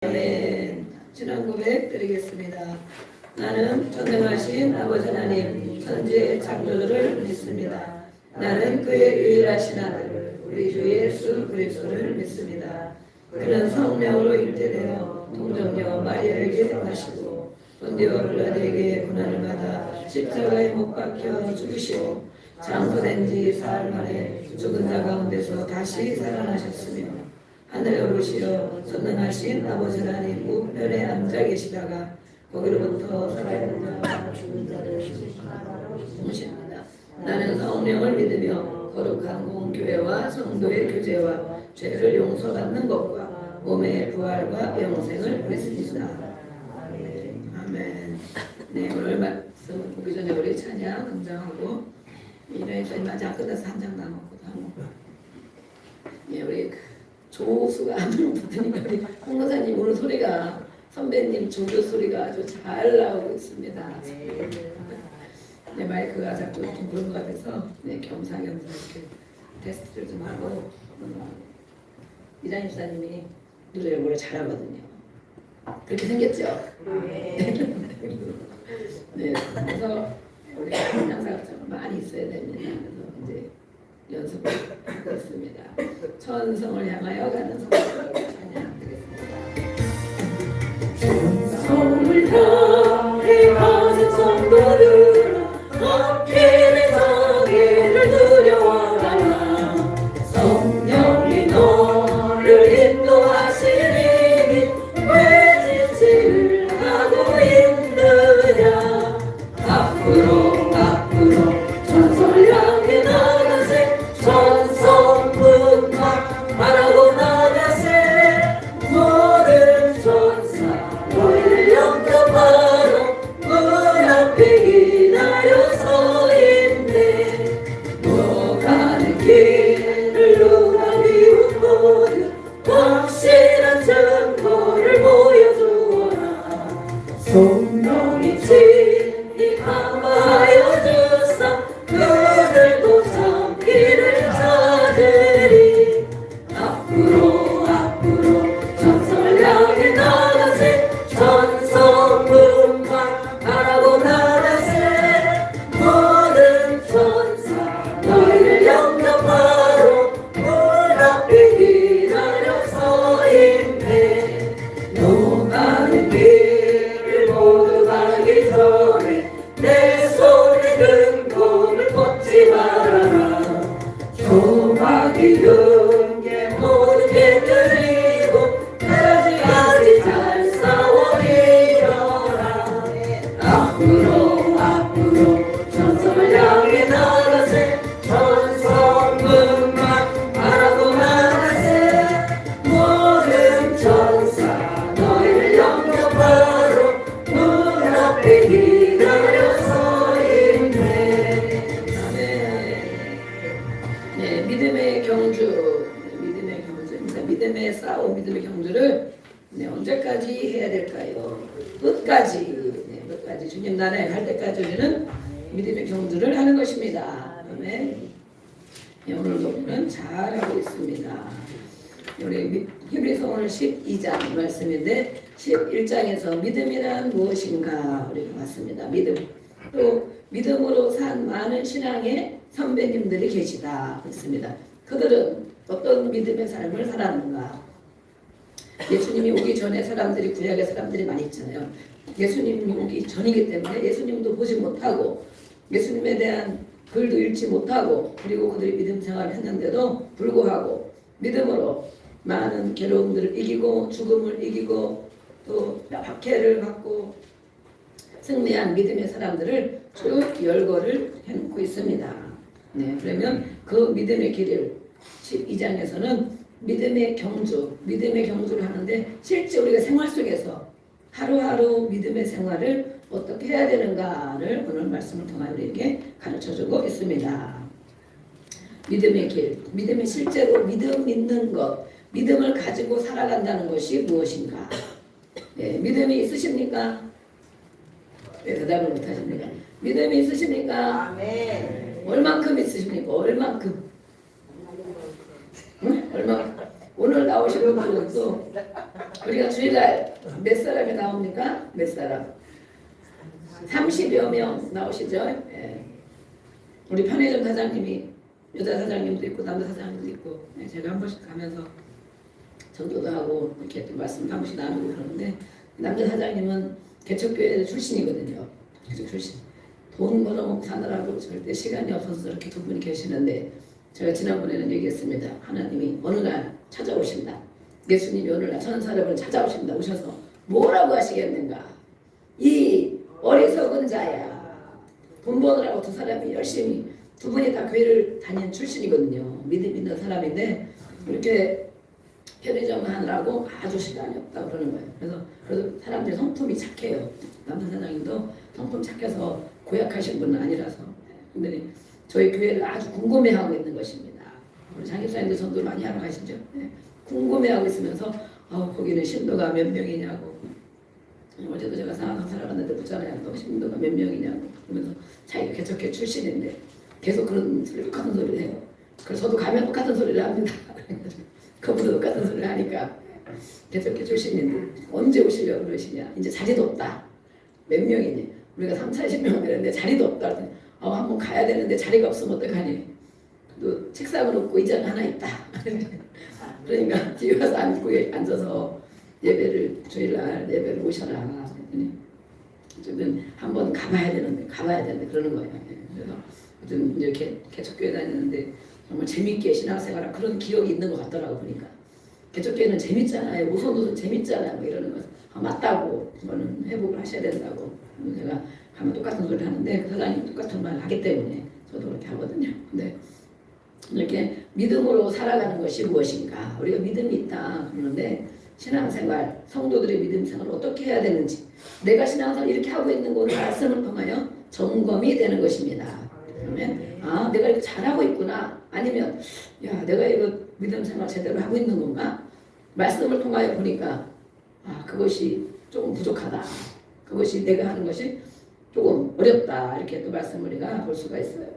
아멘. 신앙 고백 드리겠습니다. 나는 전능하신 아버지 하나님 천지의 창조주를 믿습니다. 나는 그의 유일하신 아들 우리 주 예수 그리스도를 믿습니다. 그는 성령으로 잉태되어 동정녀 마리아에게 나시고 본디오 빌라도에게 고난을 받아 십자가에 못 박혀 죽으시고 장사된 지 사흘 만에 죽은 자 가운데서 다시 살아나셨으며 하늘에 오르시어 전능하신 아버지 하나님 우편에 앉아 계시다가 거기로부터 살아있는 자와 죽은 자를 오십니다. 나는 성령을 믿으며 거룩한 공교회와 성도의 교제와 죄를 용서받는 것과 몸의 부활과 영생을 믿습니다. 아멘. 네, 오늘 말씀 보기 전에 우리 찬양 등장하고 이래저래 마지막 끝나서 한 장 남았고도 하고 예, 우리 조수가 안으로 붙으니까 우리 홍노사님 오늘 소리가 선배님 조교 소리가 아주 잘 나오고 있습니다. 네, 마이크가 자꾸 좀 그런 것 같아서 네, 겸사겸사 이렇게 테스트를 좀 하고 이장 집사님이 노래를 원래 잘하거든요. 그렇게 생겼죠? 네, 그래서 우리 찬양사가 좀 많이 있어야 됩니다. 그래서 이제 연습을 하고 있습니다. 천성을 향하여 가는 성을 찬양드리겠습니다. 천성을 향해 가는 성도들아 함께 내 자기를 두려워하라. 성령이 너를 인도하시니 왜 지체를 하고 있느냐. 앞으로 천성을 향해 나가세. 천성문막 바라고 나가세. 모든 천사 너희를 영접하러 문 앞에 기다려 서 있네. 너 가는 길을 누가 비웃거든 확실한 증거를 보여주어라. 성령이 친히 감화하여 주사 그들도 참기를 찾으리. 앞으로 천성을 향해 나가세. 천성문막 바라고 나가세. 모든 천사 너희를 영접하러 문 앞에 기다려 서 있네. 너 가는 길을 모두 가기 전에 내 손에 든 검을 뻗지 말아라. 조막이 든게 모두 깨뜨리고 끝까지 잘 싸워 이겨라. 앞으로 천성을 향해 나가세. 천성문막 바라고 나가세. 모든 천사 너희를 영접하러 문 앞에 기다려 서 있네. 네, 믿음의 경주입니다. 믿음의 싸움, 믿음의 경주를 네, 언제까지 해야 될까요? 끝까지, 끝까지 주님 나라에 갈 때까지 우리는 믿음의 경주를 하는 것입니다. 아멘. 네, 오늘도 우리는 잘하고 있습니다. 우리 히브리서 오늘 12장 말씀인데 11장에서 믿음이란 무엇인가 우리가 봤습니다. 믿음. 또 믿음으로 산 많은 신앙의 선배님들이 계시다 했습니다. 그들은 어떤 믿음의 삶을 살았는가? 예수님이 오기 전에 사람들이 구약의 사람들이 많이 있잖아요. 예수님이 오기 전이기 때문에 예수님도 보지 못하고 예수님에 대한 글도 읽지 못하고 그리고 그들이 믿음 생활을 했는데도 불구하고 믿음으로 많은 괴로움들을 이기고 죽음을 이기고 또 박해를 받고 승리한 믿음의 사람들을 쭉 열거를 해놓고 있습니다. 네, 그러면 그 믿음의 길을 12장에서는 믿음의 경주를 하는데 실제 우리가 생활 속에서 하루하루 믿음의 생활을 어떻게 해야 되는가를 오늘 말씀을 통해 우리에게 가르쳐주고 있습니다. 믿음의 길, 믿음이 실제로 믿음 있는 것, 믿음을 가지고 살아간다는 것이 무엇인가? 네, 믿음이 있으십니까? 왜 대답을 못하십니까? 믿음이 있으십니까? 아멘. 얼만큼 있으십니까? 얼만큼? 응? 얼마? 오늘 나오신 분들도 우리가 주일날 몇 사람이 나옵니까? 몇 사람? 30여 명 나오시죠? 예. 우리 편의점 사장님이 여자 사장님도 있고 남자 사장님도 있고 제가 한 번씩 가면서 전도도 하고 이렇게 또 말씀도 한 번씩 나누고 그러는데 남자 사장님은 개척교회 출신이거든요. 개척 출신. 돈 벌어먹고 사느라고 절대 시간이 없어서 저렇게 두 분이 계시는데 제가 지난번에는 얘기했습니다. 하나님이 어느 날 찾아오신다. 예수님이 어느 날 천사를 찾아오신다. 오셔서 뭐라고 하시겠는가. 이 어리석은 자야. 돈 버느라고 두 사람이 열심히 두 분이 다 교회를 다니는 출신이거든요. 믿음 있는 사람인데 이렇게 편의점 하느라고 아주 시간이 없다고 그러는 거예요. 그래서 사람들이 성품이 착해요. 남자 사장님도 성품 착해서 고약하신 분은 아니라서. 근데 저희 교회를 아주 궁금해하고 있는 것입니다. 우리 장집사님들 전도 많이 하러 가시죠? 네. 궁금해하고 있으면서 거기는 신도가 몇 명이냐고. 어제도 제가 상황 살아갔는데 묻잖아요. 또 신도가 몇 명이냐고. 그러면서 자기가 개척교회 출신인데 계속 그런 소리, 똑같은 소리를 해요. 그래서 저도 가면 똑같은 소리를 합니다. 그분도 똑같은 소리를 하니까 개척교회 출신인데 언제 오시려고 그러시냐. 이제 자리도 없다. 몇 명이니? 우리가 30-40명 되는데 자리도 없다. 한번 가야 되는데 자리가 없으면 어떡하니? 또 책상은 없고 의자는 하나 있다. 그러니까 뒤에 가서 앉아서 예배를 주일날 예배를 오셔라. 어쨌든 한번 가봐야 되는데 그러는 거예요. 그래서 어쨌든 이렇게 개척교회 다니는데 정말 재밌게 신앙생활 그런 기억이 있는 것 같더라고 보니까. 개척교회는 재밌잖아요. 우선도 재밌잖아요. 뭐 이러는 거. 맞다고 그거는 회복을 하셔야 된다고. 제가 가면 똑같은 소리를 하는데 그 사장님 똑같은 말을 하기 때문에 저도 그렇게 하거든요. 근데 이렇게 믿음으로 살아가는 것이 무엇인가? 우리가 믿음이 있다 그러는데 신앙생활, 성도들의 믿음생활을 어떻게 해야 되는지 내가 신앙생활 이렇게 하고 있는 거는 말씀을 통하여 점검이 되는 것입니다. 그러면 내가 이렇게 잘하고 있구나. 아니면 내가 이거 믿음생활 제대로 하고 있는 건가? 말씀을 통하여 보니까 그것이 조금 부족하다. 그것이 내가 하는 것이 조금 어렵다. 이렇게 또 말씀을 우리가 볼 수가 있어요.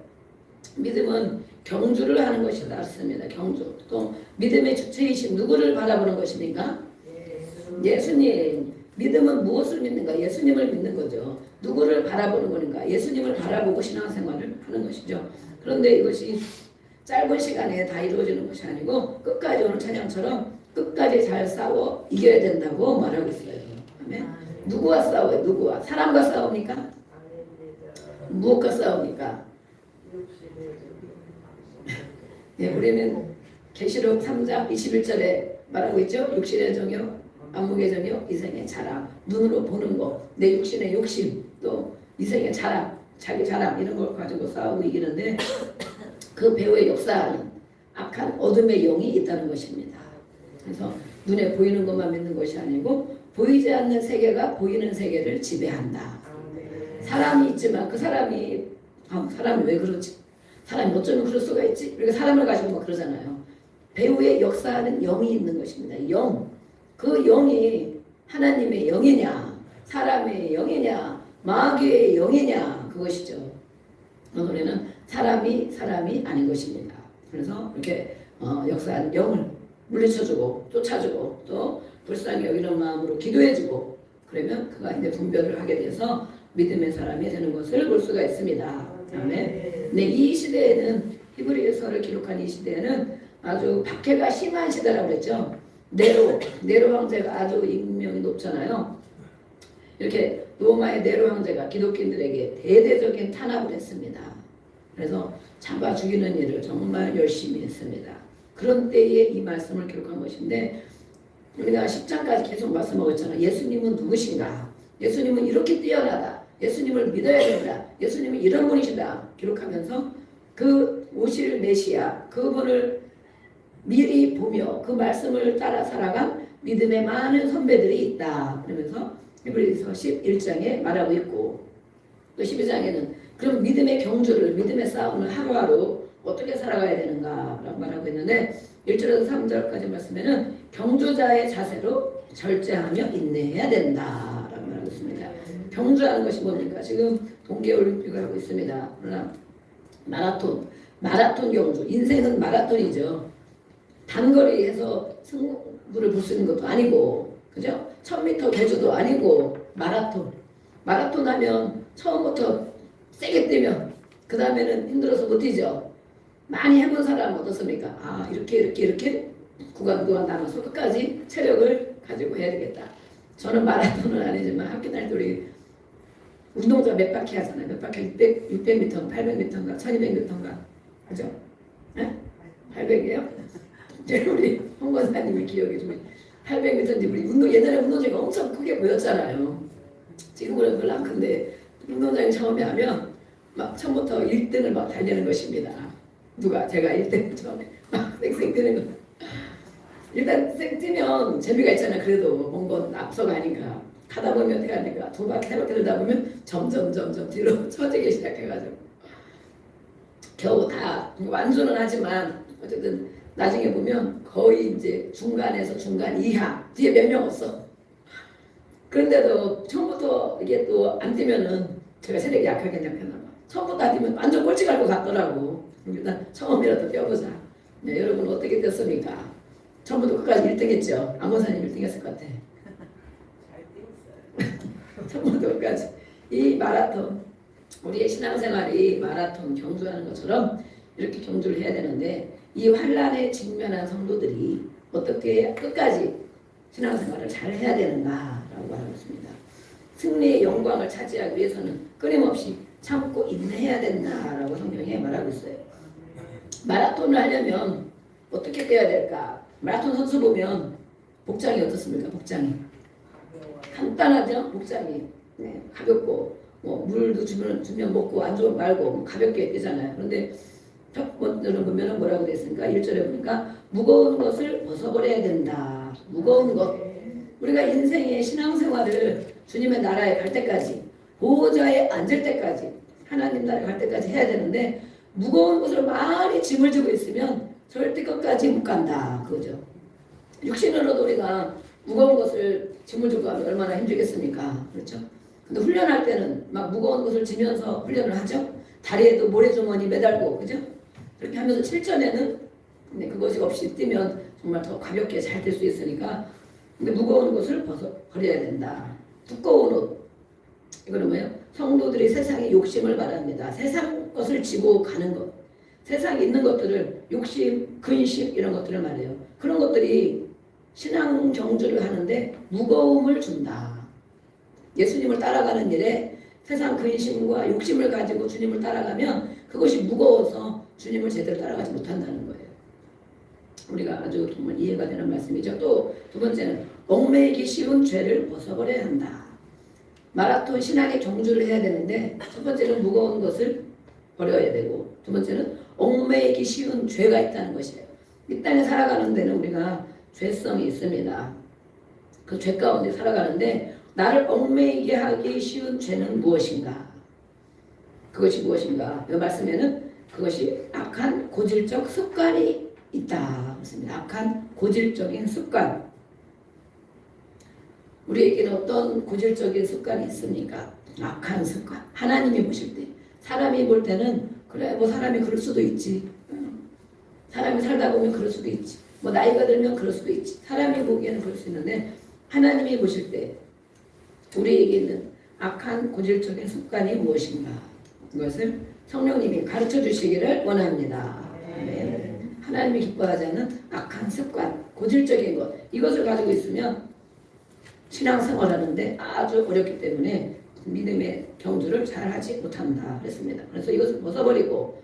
믿음은 경주를 하는 것이다. 습니다. 경주. 또 믿음의 주체이신 누구를 바라보는 것입니까? 예수님. 믿음은 무엇을 믿는가? 예수님을 믿는 거죠. 누구를 바라보는 거는가? 예수님을 바라보고 신앙생활을 하는 것이죠. 그런데 이것이 짧은 시간에 다 이루어지는 것이 아니고 끝까지 오늘 찬양처럼 끝까지 잘 싸워 이겨야 된다고 말하고 있어요. 아멘. 누구와 싸워요? 누구와? 사람과 싸웁니까? 무엇과 싸웁니까? 네, 우리는 계시록 3장 21절에 말하고 있죠. 육신의 정욕, 안목의 정욕, 이생의 자랑, 눈으로 보는 것, 내 육신의 욕심, 또 이생의 자랑, 자기 자랑 이런 걸 가지고 싸우고 이기는데 그 배후의 역사는 악한 어둠의 영이 있다는 것입니다. 그래서 눈에 보이는 것만 믿는 것이 아니고 보이지 않는 세계가 보이는 세계를 지배한다. 사람이 있지만 그 사람이 왜 그러지? 사람이 어쩌면 그럴 수가 있지? 우리가 사람을 가지고 막 그러잖아요. 배후의 역사하는 영이 있는 것입니다. 영. 그 영이 하나님의 영이냐 사람의 영이냐 마귀의 영이냐 그것이죠. 오늘은 사람이 아닌 것입니다. 그래서 이렇게 역사하는 영을 물리쳐주고 쫓아주고 또 불쌍히 여기는 마음으로 기도해주고 그러면 그가 이제 분별을 하게 돼서 믿음의 사람이 되는 것을 볼 수가 있습니다. 아멘. 네, 이 시대에는 히브리서를 기록한 이 시대에는 아주 박해가 심한 시대라고 그랬죠. 네로 황제가 아주 인명이 높잖아요. 이렇게 로마의 네로 황제가 기독교인들에게 대대적인 탄압을 했습니다. 그래서 잡아 죽이는 일을 정말 열심히 했습니다. 그런 때에 이 말씀을 기록한 것인데 우리가 10장까지 계속 말씀하고 있잖아요. 예수님은 누구신가? 예수님은 이렇게 뛰어나다. 예수님을 믿어야 된다. 예수님은 이런 분이시다. 기록하면서 그 오실 메시아 그분을 미리 보며 그 말씀을 따라 살아간 믿음의 많은 선배들이 있다. 그러면서 히브리서 11장에 말하고 있고 또 12장에는 그럼 믿음의 경주를 믿음의 싸움을 하루하루 어떻게 살아가야 되는가 라고 말하고 있는데 1절에서 3절까지 말씀에는 경주자의 자세로 절제하며 인내해야 된다 라고 말하고 있습니다. 경주하는 것이 뭡니까? 지금 동계올림픽을 하고 있습니다. 그러나 마라톤 경주 인생은 마라톤이죠. 단거리에서 승부를 볼 수 있는 것도 아니고, 그죠? 1000m 계주도 아니고 마라톤 하면 처음부터 세게 뛰면 그 다음에는 힘들어서 못 뛰죠. 많이 해본 사람은 어떻습니까? 아, 이렇게 구간 나눠서 끝까지 체력을 가지고 해야 되겠다. 저는 마라톤은 아니지만 학교 다닐 때 우리 운동장 몇 바퀴 하잖아요. 몇 바퀴 600m, 800m인가 1200m인가 하죠? 네? 800이에요? 우리 홍 권사님의 기억이 좀 800m인지 우리 옛날에 운동장이 엄청 크게 보였잖아요. 지금은 별로 안 큰데 운동장에 처음에 하면 막 처음부터 1등을 막 달리는 것입니다. 제가 1등 처음에 막 쌩쌩 뛰는 거. 일단 쌩 뛰면 재미가 있잖아요. 그래도 뭔가 앞서가니까 가다 보면 어떻게 하니까 2바퀴 3바퀴 돌다 보면 점점 뒤로 처지기 시작해가지고 겨우 다 완주는 하지만 어쨌든 나중에 보면 거의 이제 중간에서 중간 이하 뒤에 몇 명 없어. 그런데도 처음부터 이게 또 안 뛰면은 제가 체력이 약하게 약하나 봐. 처음부터 안 뛰면 완전 꼴찌 갈 것 같더라고. 일단 처음이라도 뛰어보자. 네, 여러분 어떻게 됐습니까? 처음부터 끝까지 1등 했죠? 안고사님 1등 했을 것 같아. 처음부터 끝까지. 이 마라톤, 우리의 신앙생활이 마라톤 경주하는 것처럼 이렇게 경주를 해야 되는데 이 환란에 직면한 성도들이 어떻게 끝까지 신앙생활을 잘 해야 되는가라고 말하고 있습니다. 승리의 영광을 차지하기 위해서는 끊임없이 참고 인내해야 된다라고 성경에 말하고 있어요. 마라톤을 하려면 어떻게 뛰어야 될까? 마라톤 선수 보면 복장이 어떻습니까? 복장이 간단하죠? 복장이 네, 가볍고 뭐 물도 주면 먹고 안 주면 말고 뭐 가볍게 뛰잖아요. 그런데 첫 번째로 보면 뭐라고 되어 있습니까? 1절에 보니까 무거운 것을 벗어버려야 된다. 무거운 것. 우리가 인생의 신앙생활을 주님의 나라에 갈 때까지 보호자에 앉을 때까지 하나님 나라에 갈 때까지 해야 되는데 무거운 것을 많이 짐을 지고 있으면 절대 끝까지 못 간다. 그거죠. 육신으로도 우리가 무거운 것을 짐을 지고 가면 얼마나 힘들겠습니까? 그렇죠? 근데 훈련할 때는 막 무거운 것을 지면서 훈련을 하죠. 다리에도 모래주머니 매달고 그죠? 그렇게 하면서 7전에는 근데 그것이 없이 뛰면 정말 더 가볍게 잘 뛸 수 있으니까 근데 무거운 것을 버려야 된다. 두꺼운 옷 이거는 뭐예요? 성도들이 세상의 욕심을 말합니다. 세상 것을 지고 가는 것 세상에 있는 것들을 욕심, 근심 이런 것들을 말해요. 그런 것들이 신앙 경주를 하는데 무거움을 준다. 예수님을 따라가는 일에 세상 근심과 욕심을 가지고 주님을 따라가면 그것이 무거워서 주님을 제대로 따라가지 못한다는 거예요. 우리가 아주 정말 이해가 되는 말씀이죠. 또 두 번째는 얽매이기 쉬운 죄를 벗어버려야 한다. 마라톤 신앙의 경주를 해야 되는데 첫 번째는 무거운 것을 버려야 되고 두 번째는 얽매이기 쉬운 죄가 있다는 것이에요. 이 땅에 살아가는 데는 우리가 죄성이 있습니다. 그 죄 가운데 살아가는데 나를 얽매이게 하기 쉬운 죄는 무엇인가? 그것이 무엇인가? 이 말씀에는 그것이 악한 고질적 습관이 있다. 그렇습니다. 악한 고질적인 습관. 우리에게는 어떤 고질적인 습관이 있습니까? 악한 습관. 하나님이 보실 때 사람이 볼 때는 그래 뭐 사람이 그럴 수도 있지. 사람이 살다 보면 그럴 수도 있지. 뭐 나이가 들면 그럴 수도 있지. 사람이 보기에는 그럴 수 있는데 하나님이 보실 때 우리에게 있는 악한 고질적인 습관이 무엇인가? 이것을 성령님이 가르쳐 주시기를 원합니다. 아멘. 하나님이 기뻐하지 않는 악한 습관, 고질적인 것 이것을 가지고 있으면 신앙생활하는데 아주 어렵기 때문에 믿음의 경주를 잘 하지 못한다 그랬습니다. 그래서 이것을 벗어버리고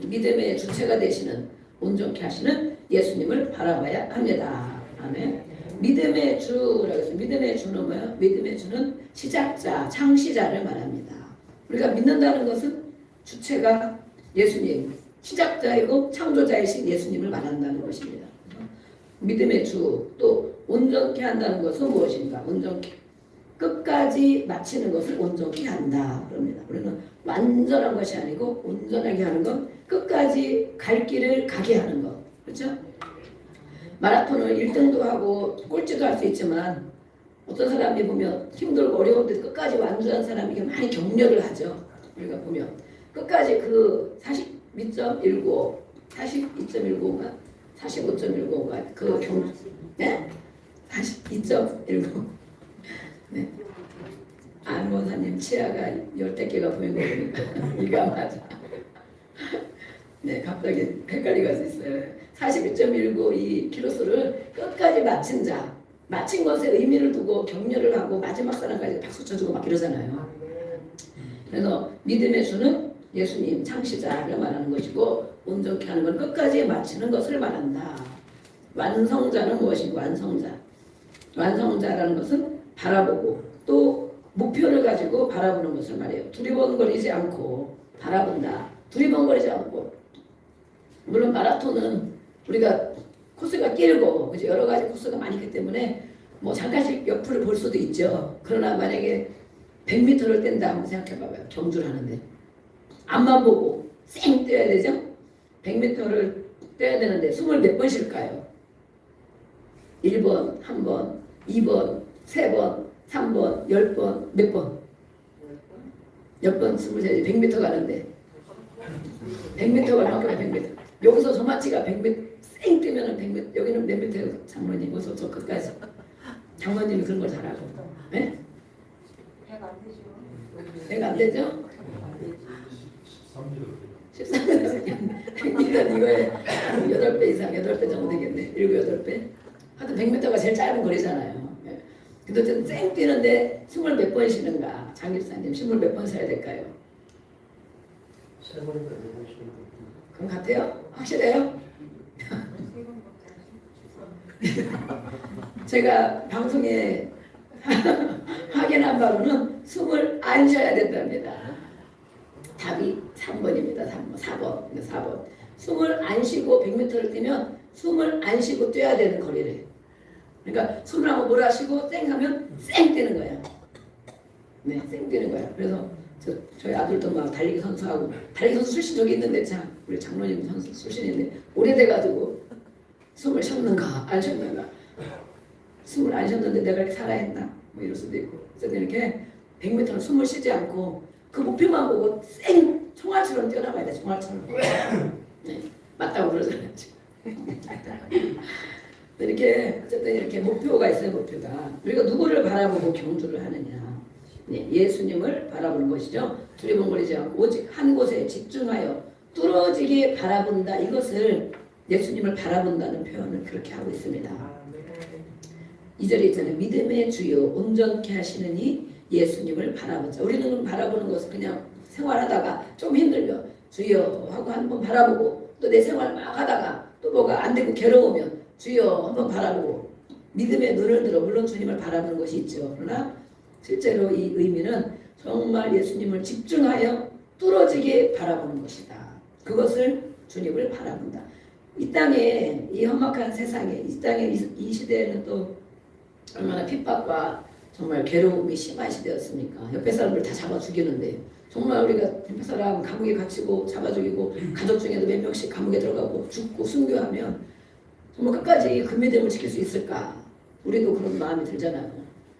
믿음의 주체가 되시는 온전케 하시는 예수님을 바라봐야 합니다. 아멘. 믿음의 주라고 해서 믿음의 주는 뭐예요? 믿음의 주는 시작자, 창시자를 말합니다. 우리가 믿는다는 것은 주체가 예수님, 시작자이고 창조자이신 예수님을 말한다는 것입니다. 믿음의 주, 또 온전케 한다는 것은 무엇인가? 온전케. 끝까지 마치는 것을 온전케 한다. 그럽니다. 우리는 완전한 것이 아니고 온전하게 하는 것, 끝까지 갈 길을 가게 하는 것. 그렇죠? 마라톤을 1등도 하고 꼴찌도 할 수 있지만 어떤 사람이 보면 힘들고 어려운데 끝까지 완주한 사람이 많이 격려를 하죠. 우리가 보면 끝까지 그 42.19, 42.19인가 45.19가 그 경, 네? 42.19. 네. 안원사님 치아가 10개가 보인 거 보니까 이가 맞아. 네, 갑자기 헷갈리가 있어요. 41.19 이 키로수를 끝까지 마친 자, 마친 것에 의미를 두고 격려를 하고 마지막 사람까지 박수 쳐주고 막 이러잖아요. 그래서 믿음의 주는 예수님 창시자를 말하는 것이고 온전케 하는 건 끝까지 마치는 것을 말한다. 완성자는 무엇인가? 완성자. 완성자라는 것은 바라보고 또 목표를 가지고 바라보는 것을 말해요. 두리번거리지 않고 바라본다. 두리번거리지 않고. 물론 마라톤은 우리가 코스가 길고 그죠? 여러 가지 코스가 많이 있기 때문에 뭐 잠깐씩 옆을 볼 수도 있죠. 그러나 만약에 100m를 뛴다 한번 생각해 봐봐요. 경주를 하는데 앞만 보고 쌩 뛰어야 되죠? 100m를 뛰어야 되는데 숨을 몇 번 쉴까요? 1번, 1번, 2번, 3번, 3번, 10번, 몇 번? 10번 숨을 쉬어야지. 100m 가는데 100m가 얼마나 100m. 여기서 저마치가 100m 쌩 뛰면은 100m. 여기는 몇 미터예요? 장모님 어서 저 끝까지. 장모님이 그런 걸 잘하고. 네? 배가 안 되죠? 13m. 100m 이거에 8배 이상, 8배 정도 되겠네. 7, 8배. 하여튼 100m가 제일 짧은 거리잖아요. 예. 근데 어쨌든 쌩 뛰는데 숨을 몇 번 쉬는가? 장길사님 숨을 몇 번 쉬어야 될까요? 그럼 같아요? 확실해요? 제가 방송에 확인한 바로는 숨을 안 쉬어야 된답니다. 답이 3번입니다. 4번. 숨을 안 쉬고 100m를 뛰면 숨을 안 쉬고 뛰어야 되는 거리래. 그러니까 숨을 한번 몰아쉬고 쌩 하면 쌩 뛰는 거야. 네, 쌩 뛰는 거야. 그래서 저희 아들도 막 달리기 선수하고 달리기 선수 출신 적이 있는데 참 우리 장로님 선수 출신인데 오래돼가지고 숨을 쉬었는가 안 쉬었는가 숨을 안 쉬었는데 내가 이렇게 살아있나 뭐 이럴 수도 있고 그래서 이렇게 100m는 숨을 쉬지 않고 그 목표만 보고 쌩 총알처럼 뛰어나가야 돼. 총알처럼. 네, 맞다고 그러잖아요. 이렇게 어쨌든 이렇게 목표가 있어요. 목표가 우리가 누구를 바라보고 경주를 하느냐. 네, 예수님을 바라보는 것이죠. 두리번거리지 않고 오직 한 곳에 집중하여 뚫어지게 바라본다. 이것을 예수님을 바라본다는 표현을 그렇게 하고 있습니다. 2절에 있잖아요. 믿음의 주요 온전케 하시느니 예수님을 바라보자. 우리는 바라보는 것을 그냥 생활하다가 좀 힘들면 주여 하고 한번 바라보고 또 내 생활 막 하다가 또 뭐가 안 되고 괴로우면 주여 한번 바라보고 믿음의 눈을 들어 물론 주님을 바라보는 것이 있죠. 그러나 실제로 이 의미는 정말 예수님을 집중하여 뚫어지게 바라보는 것이다. 그것을 주님을 바라본다. 이 땅에 이 험악한 세상에 이 땅에 이 시대에는 또 얼마나 핍박과 정말 괴로움이 심한 시대였습니까? 옆에 사람들 다 잡아 죽이는데 정말 우리가 옆에 사람 감옥에 갇히고 잡아 죽이고 가족 중에도 몇 명씩 감옥에 들어가고 죽고 순교하면 정말 끝까지 그 믿음을 지킬 수 있을까? 우리도 그런 마음이 들잖아요.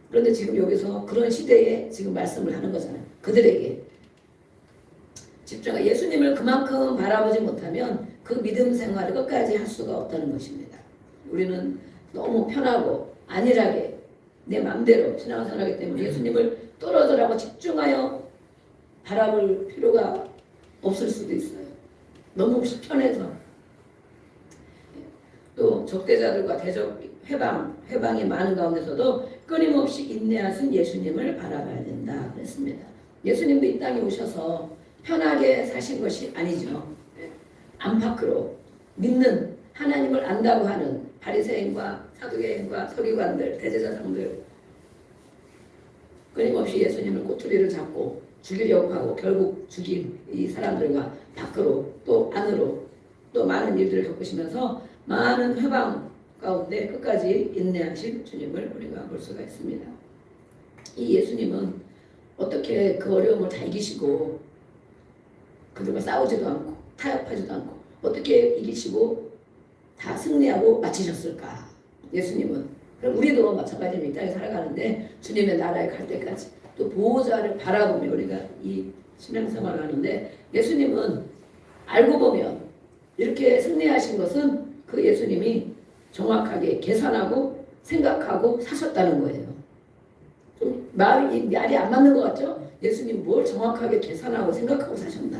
그런데 지금 여기서 그런 시대에 지금 말씀을 하는 거잖아요. 그들에게 집중하 예수님을 그만큼 바라보지 못하면 그 믿음 생활을 끝까지 할 수가 없다는 것입니다. 우리는 너무 편하고 안일하게 내 마음대로 신앙생활을 하기 때문에 예수님을 떨어져라고 집중하여 바라볼 필요가 없을 수도 있어요. 너무 편해서. 또 적대자들과 대적 회방이 많은 가운데서도 끊임없이 인내하신 예수님을 바라봐야 된다 그랬습니다. 예수님도 이 땅에 오셔서 편하게 사신 것이 아니죠. 안팎으로 믿는 하나님을 안다고 하는 바리새인과 사두개인과 서기관들, 대제사장들 끊임없이 예수님을 꼬투리를 잡고 죽이려고 하고 결국 죽인 이 사람들과 밖으로 또 안으로 또 많은 일들을 겪으시면서 많은 회방 가운데 끝까지 인내하신 주님을 우리가 볼 수가 있습니다. 이 예수님은 어떻게 그 어려움을 다 이기시고 그들과 싸우지도 않고 타협하지도 않고 어떻게 이기시고 다 승리하고 마치셨을까? 예수님은. 그럼 우리도 마찬가지로 이 땅에 살아가는데 주님의 나라에 갈 때까지 또 보호자를 바라보며 우리가 이 신앙생활을 하는데 예수님은 알고 보면 이렇게 승리하신 것은 그 예수님이 정확하게 계산하고 생각하고 사셨다는 거예요. 좀 말이 안 맞는 것 같죠? 예수님 뭘 정확하게 계산하고 생각하고 사셨나?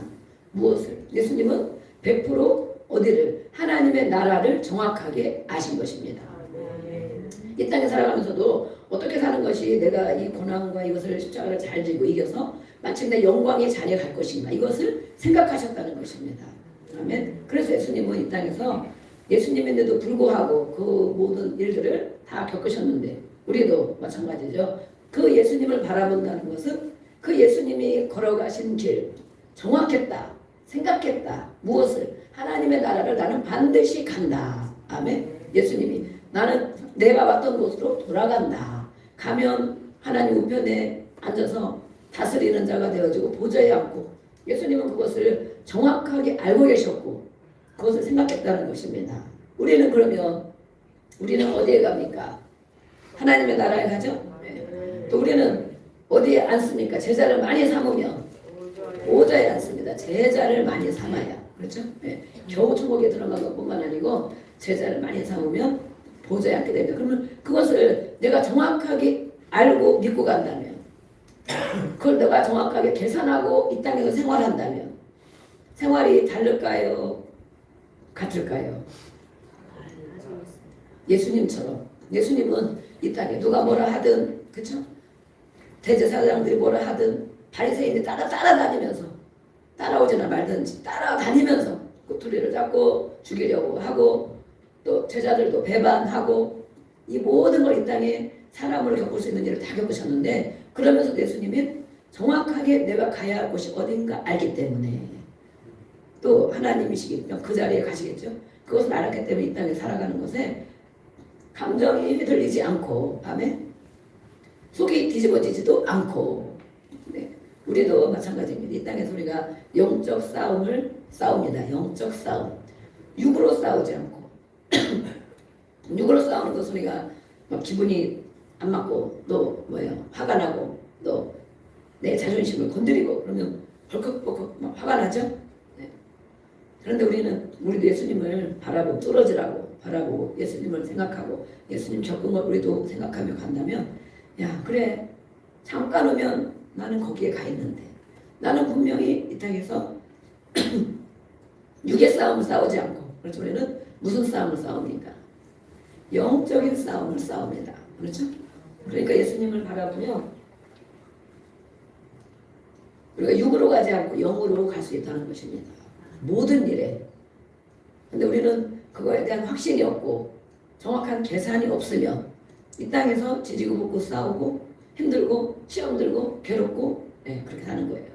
무엇을? 예수님은 100% 어디를? 하나님의 나라를 정확하게 아신 것입니다. 이 땅에 살아가면서도 어떻게 사는 것이 내가 이 고난과 이것을 십자가를 잘 지고 이겨서 마침내 영광의 자리에 갈 것인가, 이것을 생각하셨다는 것입니다. 아멘. 그래서 예수님은 이 땅에서 예수님인데도 불구하고 그 모든 일들을 다 겪으셨는데 우리도 마찬가지죠. 그 예수님을 바라본다는 것은 그 예수님이 걸어가신 길 정확했다, 생각했다. 무엇을? 하나님의 나라를 나는 반드시 간다. 아멘. 예수님이 나는 내가 왔던 곳으로 돌아간다. 가면 하나님 우편에 앉아서 다스리는 자가 되어지고 보좌에 앉고, 예수님은 그것을 정확하게 알고 계셨고 그것을 생각했다는 것입니다. 우리는 그러면 우리는 어디에 갑니까? 하나님의 나라에 가죠. 네. 또 우리는 어디에 앉습니까? 제자를 많이 삼으면 보좌에 앉습니다. 제자를 많이 삼아야, 그렇죠? 네. 겨우 천국에 들어간 것뿐만 아니고 제자를 많이 삼으면 보좌에 앉게 됩니다. 그러면 그것을 내가 정확하게 알고 믿고 간다면, 그걸 내가 정확하게 계산하고 이 땅에서 생활한다면 생활이 다를까요? 같을까요? 예수님처럼. 예수님은 이 땅에 누가 뭐라 하든, 그렇죠? 대제사장들이 뭐라 하든 바리새인들이 따라다니면서, 따라오지나 말든지 따라다니면서 꼬투리를 잡고 죽이려고 하고, 또 제자들도 배반하고, 이 모든 걸 이 땅에 사람으로 겪을 수 있는 일을 다 겪으셨는데, 그러면서 예수님이 정확하게 내가 가야 할 곳이 어딘가 알기 때문에, 또 하나님이시기 때문에 그 자리에 가시겠죠. 그것을 알았기 때문에 이 땅에 살아가는 것에 감정이 휘둘리지 않고, 아멘, 속이 뒤집어지지도 않고, 네. 우리도 마찬가지입니다. 이 땅에서 우리가 영적 싸움을 싸웁니다. 영적 싸움. 육으로 싸우지 않고 육으로 싸우는 것은 우리가 막 기분이 안 맞고 또 뭐예요, 화가 나고 또 내 자존심을 건드리고 그러면 벌컥벌컥 막 화가 나죠. 네. 그런데 우리도 예수님을 바라보고 뚫어지라고 바라보고 예수님을 생각하고 예수님 겪은 걸 우리도 생각하며 간다면, 야 그래, 잠깐 오면 나는 거기에 가 있는데, 나는 분명히 이 땅에서 육의 싸움을 싸우지 않고, 그렇죠? 우리는 무슨 싸움을 싸웁니까? 영적인 싸움을 싸웁니다. 그렇죠? 그러니까 예수님을 바라보며 우리가 육으로 가지 않고 영으로 갈 수 있다는 것입니다. 모든 일에. 근데 우리는 그거에 대한 확신이 없고 정확한 계산이 없으면 이 땅에서 지지고 볶고 싸우고 힘들고 시험 들고 괴롭고, 네, 그렇게 사는 거예요.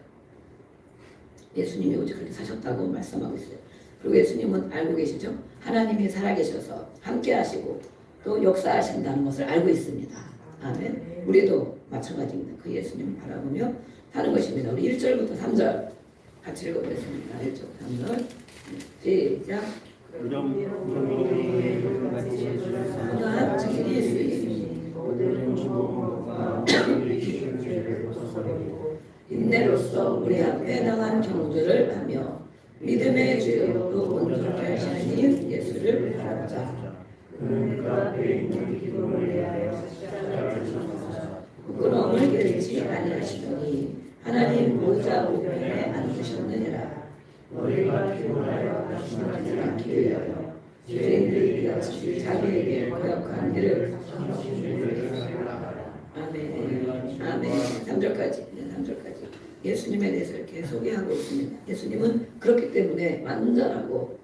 예수님이 오직 그렇게 사셨다고 말씀하고 있어요. 그리고 예수님은 알고 계시죠? 하나님이 살아계셔서 함께 하시고 또 역사하신다는 것을 알고 있습니다. 아멘. 우리도 마찬가지입니다. 그 예수님을 바라보며 사는 것입니다. 우리 1절부터 3절 같이 읽어보겠습니다. 1절 3절 시작. 그가 증인이 있으니 인내로서 우리 앞에 당한 경주를 하며 믿음의 주요 또 온전케 하시는 예수를 바라보자. 그 앞에 있는 기쁨을 위하여 십자가를 지시사 부끄러움을 깨리지 아니하시더니 하나님 보좌 우편에 앉으셨느니라. 너희가 피곤하여 낙심하지 않기 위하여 죄인들이 같이 자기에게 거역한 일을 아멘. 아멘. 3절까지. 네, 3절까지. 예수님에 대해서 이렇게 소개하고 있습니다. 예수님은 그렇기 때문에 완전하고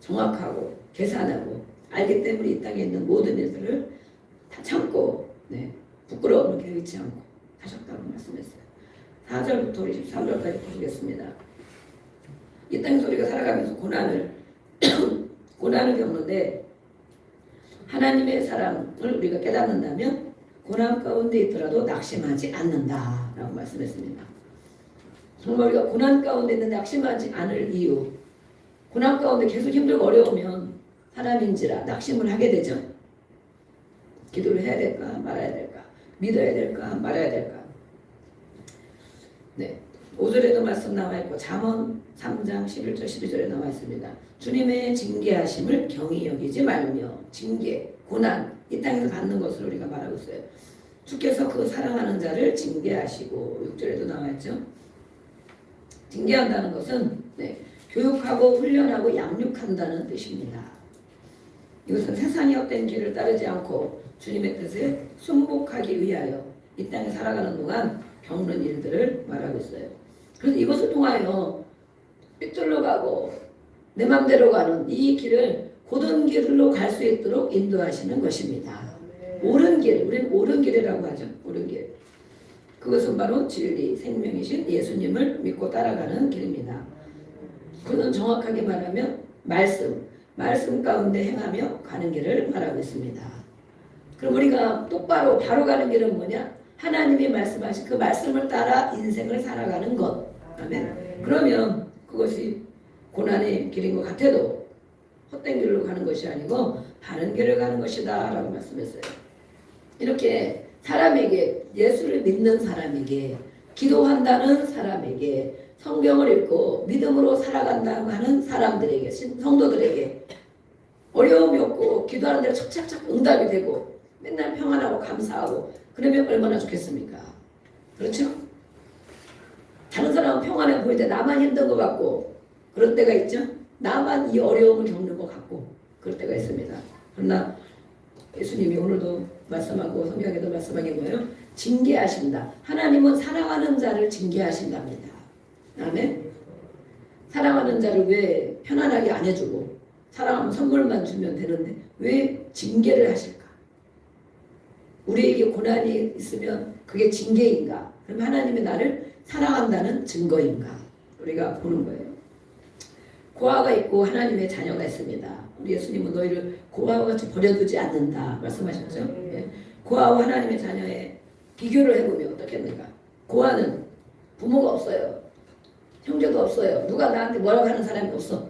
정확하고 계산하고 알기 때문에 이 땅에 있는 모든 일들을 다 참고, 네, 부끄러움을 개의치 않고 하셨다고 말씀했어요. 4절부터 23절까지 보시겠습니다. 이 땅에서 우리가 살아가면서 고난을 겪는데 하나님의 사랑을 우리가 깨닫는다면 고난 가운데 있더라도 낙심하지 않는다라고 말씀했습니다. 정말 우리가 고난 가운데 있는데 낙심하지 않을 이유, 고난 가운데 계속 힘들고 어려우면 사람인지라 낙심을 하게 되죠. 기도를 해야 될까 말아야 될까, 믿어야 될까 말아야 될까. 네, 5절에도 말씀 나와 있고 잠언 3장 11절 12절에 나와 있습니다. 주님의 징계하심을 경히 여기지 말며 징계, 고난 이 땅에서 받는 것을 우리가 말하고 있어요. 주께서 그 사랑하는 자를 징계하시고 6절에도 나와 있죠. 징계한다는 것은 교육하고 훈련하고 양육한다는 뜻입니다. 이것은 세상의 헛된 길을 따르지 않고 주님의 뜻에 순복하기 위하여 이 땅에 살아가는 동안 겪는 일들을 말하고 있어요. 그래서 이것을 통하여 삐뚤러 가고 내 맘대로 가는 이 길을 고든 길로 갈 수 있도록 인도하시는 것입니다. 옳은 길, 우리는 옳은 길이라고 하죠. 옳은 길. 그것은 바로 진리, 생명이신 예수님을 믿고 따라가는 길입니다. 그것은 정확하게 말하면 말씀 가운데 행하며 가는 길을 말하고 있습니다. 그럼 우리가 똑바로 바로 가는 길은 뭐냐? 하나님이 말씀하신 그 말씀을 따라 인생을 살아가는 것. 아멘. 그러면 그것이 고난의 길인 것 같아도 헛된 길로 가는 것이 아니고 바른 길을 가는 것이다 라고 말씀했어요. 이렇게 사람에게, 예수를 믿는 사람에게, 기도한다는 사람에게, 성경을 읽고 믿음으로 살아간다고 하는 사람들에게, 성도들에게 어려움이 없고 기도하는 대로 착착착 응답이 되고 맨날 평안하고 감사하고 그러면 얼마나 좋겠습니까? 그렇죠? 다른 사람은 평안해 보이는데 나만 힘든 것 같고 그럴 때가 있죠? 나만 이 어려움을 겪는 것 같고 그럴 때가 있습니다. 그러나 예수님이 오늘도 말씀하고 성경에도 말씀한 게 뭐예요? 징계하신다. 하나님은 사랑하는 자를 징계하신답니다. 아멘. 사랑하는 자를 왜 편안하게 안 해주고 사랑하면 선물만 주면 되는데 왜 징계를 하실까? 우리에게 고난이 있으면 그게 징계인가? 그럼 하나님이 나를 사랑한다는 증거인가? 우리가 보는 거예요. 고아가 있고 하나님의 자녀가 있습니다. 우리 예수님은 너희를 고아와 같이 버려두지 않는다 말씀하셨죠. 고아와 하나님의 자녀의 비교를 해보면 어떻겠는가? 고아는 부모가 없어요. 형제도 없어요. 누가 나한테 뭐라고 하는 사람이 없어.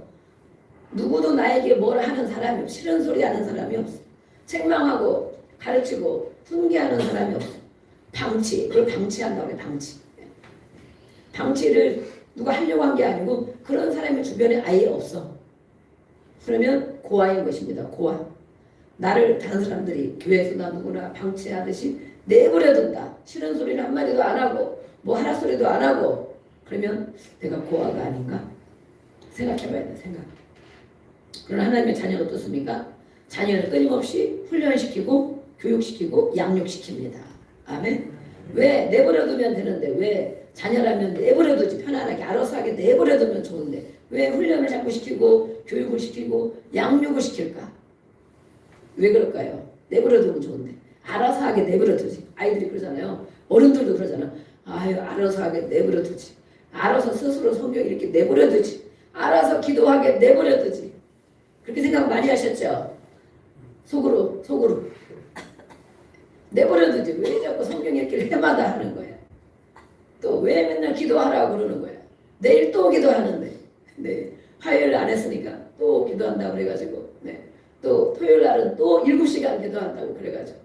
누구도 나에게 뭐라 하는 사람이 없어. 싫은 소리 하는 사람이 없어. 책망하고 가르치고 훈계하는 사람이 없어. 그걸 방치한다고 그래. 방치를 누가 하려고 한 게 아니고 그런 사람이 주변에 아예 없어. 그러면 고아인 것입니다. 고아. 나를 다른 사람들이 교회에서 나 누구나 방치하듯이 내버려둔다. 싫은 소리를 한마디도 안 하고 뭐 하라 소리도 안 하고 그러면 내가 고아가 아닌가? 생각해봐야 돼. 생각. 그러나 하나님의 자녀는 어떻습니까? 자녀를 끊임없이 훈련시키고 교육시키고 양육시킵니다. 아멘. 왜 내버려두면 되는데 왜 자녀라면 내버려두지 편안하게 알아서 하게 내버려두면 좋은데 왜 훈련을 자꾸 시키고 교육을 시키고 양육을 시킬까? 왜 그럴까요? 내버려두면 좋은데 알아서 하게 내버려두지. 아이들이 그러잖아요. 어른들도 그러잖아. 아유 알아서 하게 내버려두지. 알아서 스스로 성경 이렇게 내버려두지. 알아서 기도하게 내버려두지. 그렇게 생각 많이 하셨죠? 속으로 내버려두지. 왜 자꾸 성경 읽기를 해마다 하는 거야? 또 왜 맨날 기도하라고 그러는 거야? 내일 또 기도하는데 화요일 안 했으니까 또 기도한다고 그래가지고 또 토요일 날은 또 7시간 기도한다고 그래가지고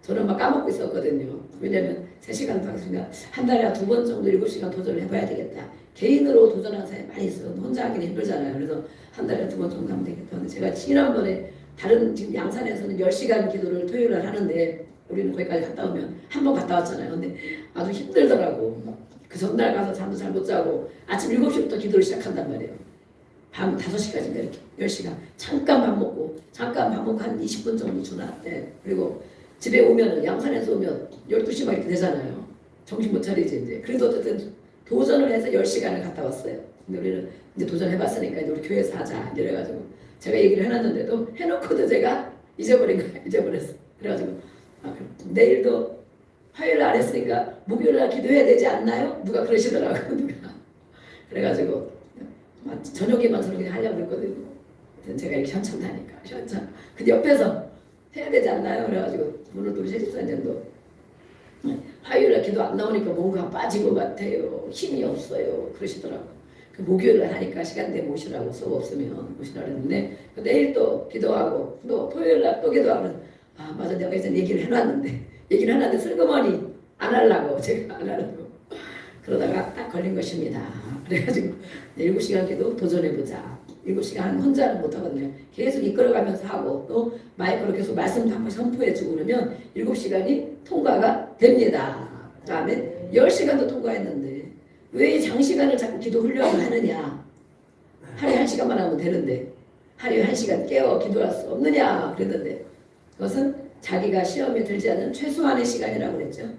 저는 막 까먹고 있었거든요. 왜냐면 3시간 방송이니까 한 달에 2번 정도 7시간 도전을 해봐야 되겠다. 개인으로 도전하는 사람이 많이 있어요. 혼자 하기는 힘들잖아요. 그래서 한 달에 2번 정도 하면 되겠다. 근데 제가 지난번에 다른 지금 양산에서는 10시간 기도를 토요일 날 하는데 우리는 거기까지 갔다 오면 한 번 갔다 왔잖아요. 근데 아주 힘들더라고. 그 전날 가서 잠도 잘 못 자고 아침 7시부터 기도를 시작한단 말이에요. 밤 5시까지 이렇게 10시간. 잠깐 밥 먹고 한 20분 정도 주나. 그리고 집에 오면은 양산에서 오면 12시 막 이렇게 되잖아요. 정신 못 차리지 이제. 그래도 어쨌든 도전을 해서 10시간을 갔다 왔어요. 근데 우리는 이제 도전해봤으니까 이제 우리 교회에서 하자 이래가지고 제가 얘기를 해놨는데도 해놓고도 제가 잊어버린 거예요. 잊어버렸어. 그래가지고 내일도 화요일 안 했으니까 목요일 날 기도해야 되지 않나요? 누가 그러시더라고요. 누가. 그래가지고 저녁에만 저렇게 하려고 그랬거든요. 제가 이렇게 한참 다니까 근데 옆에서 해야 되지 않나요? 그래가지고 오늘도 우리 세집사님도 화요일날 기도 안 나오니까 뭔가 빠진 것 같아요. 힘이 없어요. 그러시더라고요. 목요일날 하니까 시간 되면 오시라고 수업 없으면 오시라고 했는데 내일 또 기도하고 또 토요일날 또 기도하면 맞아 내가 이제 얘기를 해놨는데 슬그머니 안 하려고 제가 안 하려고 그러다가 딱 걸린 것입니다. 그래가지고 7시간 기도 도전해보자. 7시간 혼자는 못하거든요. 계속 이끌어가면서 하고 또 마이크로 계속 말씀도 한 번 선포해주고 그러면 7시간이 통과가 됩니다. 다음에 10시간도 통과했는데 왜 장시간을 자꾸 기도 훈련을 하느냐. 하루에 1시간만 하면 되는데 하루에 1시간 깨워 기도할 수 없느냐 그랬는데 그것은 자기가 시험에 들지 않는 최소한의 시간이라고 그랬죠.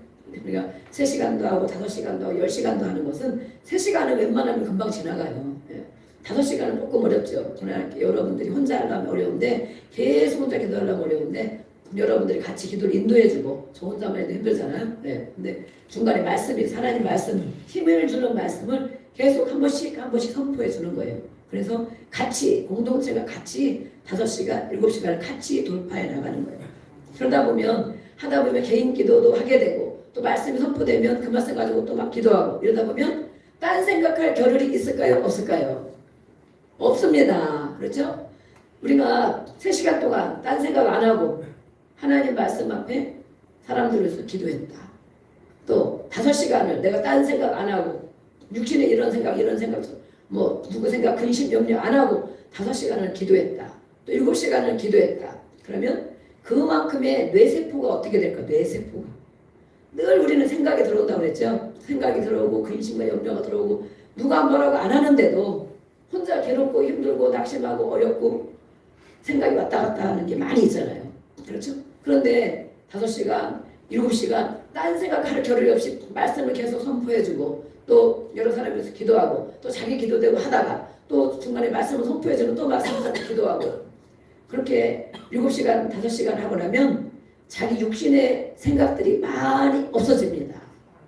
우리가 3시간도 하고 5시간도 하고 10시간도 하는 것은 3시간은 웬만하면 금방 지나가요. 5시간은 조금 어렵죠. 여러분들이 혼자 하려면 어려운데 계속 혼자 기도하려면 어려운데 여러분들이 같이 기도를 인도해주고 저 혼자만 해도 힘들잖아요. 근데 중간에 말씀이 하나님 말씀 힘을 주는 말씀을 계속 한 번씩 선포해 주는 거예요. 그래서 같이 공동체가 같이 5시간, 7시간을 같이 돌파해 나가는 거예요. 그러다 보면 하다 보면 개인 기도도 하게 되고 또 말씀이 선포되면 그 말씀 가지고 또 막 기도하고 이러다 보면 딴 생각할 겨를이 있을까요? 없을까요? 없습니다. 그렇죠? 우리가 3시간 동안 딴 생각 안 하고 하나님 말씀 앞에 사람들을 위해서 기도했다. 또 5시간을 내가 딴 생각 안 하고 육신의 이런 생각 뭐 누구 생각 근심 염려 안 하고 5시간을 기도했다. 또 7시간을 기도했다. 그러면 그만큼의 뇌세포가 어떻게 될까? 뇌세포가 늘 우리는 생각이 들어온다고 그랬죠. 생각이 들어오고 근심과 염려가 들어오고 누가 뭐라고 안 하는데도 혼자 괴롭고 힘들고 낙심하고 어렵고 생각이 왔다 갔다 하는 게 많이 있잖아요. 그렇죠? 그런데 5시간, 7시간 딴 생각할 겨를이 없이 말씀을 계속 선포해주고 또 여러 사람에서 기도하고 또 자기 기도되고 하다가 또 중간에 말씀을 선포해주는 또 말씀을 기도하고 그렇게 7시간, 5시간 하고 나면 자기 육신의 생각들이 많이 없어집니다.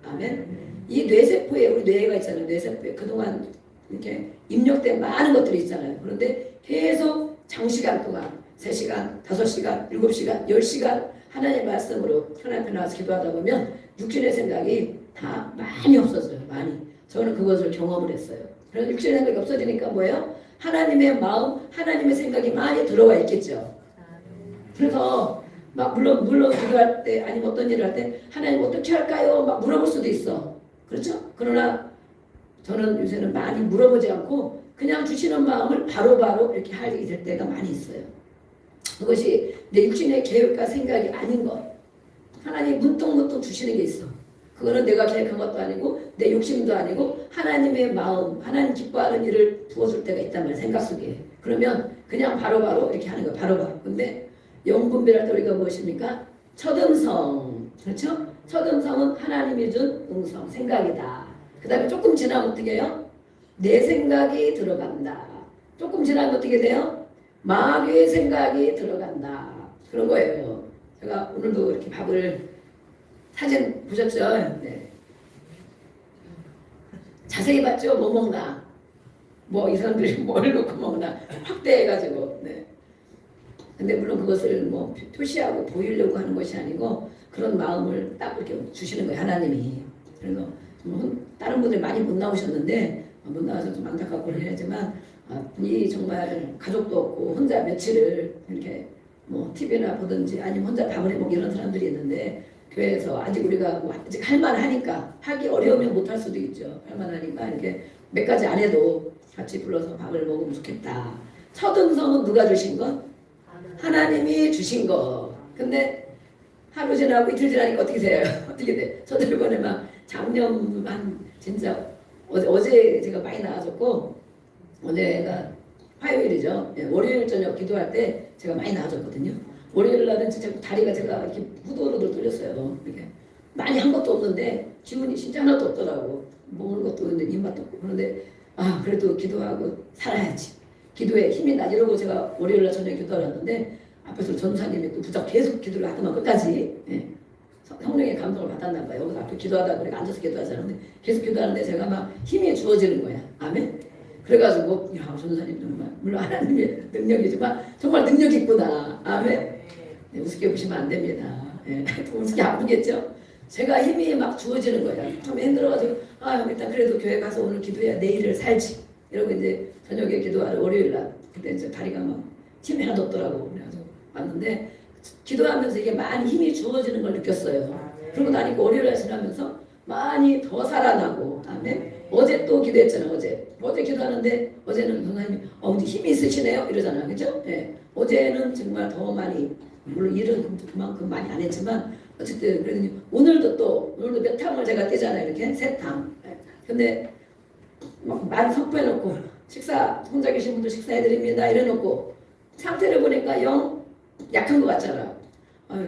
아멘. 이 뇌세포에 우리 뇌가 있잖아요. 뇌세포에 그동안 이렇게 입력된 많은 것들이 있잖아요. 그런데 계속 장시간 동안 3시간, 5시간, 7시간, 10시간 하나님의 말씀으로 하나님 앞에 나와서 기도하다 보면 육신의 생각이 다 많이 없어져요. 많이. 저는 그것을 경험을 했어요. 그래서 육신의 생각이 없어지니까 뭐예요? 하나님의 마음, 하나님의 생각이 많이 들어와 있겠죠. 그래서 막 물론 기도할 때 아니면 어떤 일을 할 때 하나님 어떻게 할까요? 막 물어볼 수도 있어. 그렇죠? 그러나 저는 요새는 많이 물어보지 않고 그냥 주시는 마음을 바로바로 이렇게 하게 될 때가 많이 있어요. 그것이 내 육신의 계획과 생각이 아닌 것. 하나님이 문득문득 주시는 게 있어. 그거는 내가 계획한 것도 아니고 내 욕심도 아니고 하나님의 마음, 하나님 기뻐하는 일을 부어줄 때가 있단 말이야. 생각 속에. 그러면 그냥 바로바로 이렇게 하는 거야. 바로바로. 근데 영분별할 때 우리가 무엇입니까? 첫음성. 그렇죠? 첫음성은 하나님이 준 음성, 생각이다. 그 다음에 조금 지나면 어떻게 해요? 내 생각이 들어간다. 조금 지나면 어떻게 돼요? 마귀의 생각이 들어간다. 그런 거예요. 제가 오늘도 이렇게 밥을 사진 보셨죠? 네. 자세히 봤죠? 뭐 먹나? 뭐 이 사람들이 뭘 놓고 먹나? 확대해가지고. 네. 근데 물론 그것을 뭐 표시하고 보이려고 하는 것이 아니고 그런 마음을 딱 이렇게 주시는 거예요. 하나님이. 그래서 다른 분들 많이 못 나오셨는데 못 나와서 좀 안타깝고 해야지만 이 정말 가족도 없고 혼자 며칠을 이렇게 뭐 TV나 보든지 아니면 혼자 밥을 해먹고 이런 사람들이 있는데 교회에서 아직 우리가 뭐 아직 할만하니까 하기 어려우면 못할 수도 있죠. 할만하니까 이렇게 몇 가지 안 해도 같이 불러서 밥을 먹으면 좋겠다. 첫 음성은 누가 주신 것? 하나님이 주신 것. 근데 하루 지나고 이틀 지나니까 어떻게 돼요? 어떻게 돼? 저도 이번에 막 작년 한 진짜 어제 제가 많이 나아졌고 어제가 화요일이죠. 월요일 저녁 기도할 때 제가 많이 나아졌거든요. 월요일 날은 진짜 다리가 제가 이렇게 후들후들 떨렸어요. 이렇게 많이 한 것도 없는데 기운이 진짜 하나도 없더라고. 먹는 것도 없는데 입맛도 없고. 그런데 그래도 기도하고 살아야지. 기도에 힘이 나 이러고 제가 월요일 날 저녁에 기도를 하는데 앞에서 전사님이 또 부작 계속 기도를 하더만 끝까지. 성령의 감동을 받았나 봐요. 여기서 앞에 기도하다 보니까 앉아서 기도하지 않는데 계속 기도하는데 제가 막 힘이 주어지는 거야. 아멘. 그래가지고 야 전사님 정말 물론 하나님의 능력이지만 정말 능력이 있구나. 아멘. 네, 우습게 보시면 안 됩니다. 우습게 아프겠죠? 제가 힘이 막 주어지는 거야. 처음에 힘들어가지고 일단 그래도 교회 가서 오늘 기도해야 내일을 살지. 이러고 이제 저녁에 기도하러 월요일 날 그때 이제 다리가 막 힘이 하나도 없더라고. 그래가지고 왔는데 기도하면서 이게 많이 힘이 주어지는 걸 느꼈어요. 그러고 나니까 월요일 날 지나면서 많이 더 살아나고. 아멘. 어제 또 기도했잖아요. 어제 기도하는데 어제는 선생님이 근데 힘이 있으시네요 이러잖아요. 그죠? 예. 어제는 정말 더 많이, 물론 일은 그만큼 많이 안 했지만 어쨌든 그러더니 오늘도 몇 탕을 제가 떼잖아요. 이렇게 3탕. 예. 근데 막 많이 선포해놓고 식사, 혼자 계신 분들 식사해드립니다 이래놓고 상태를 보니까 영 약한 것 같잖아.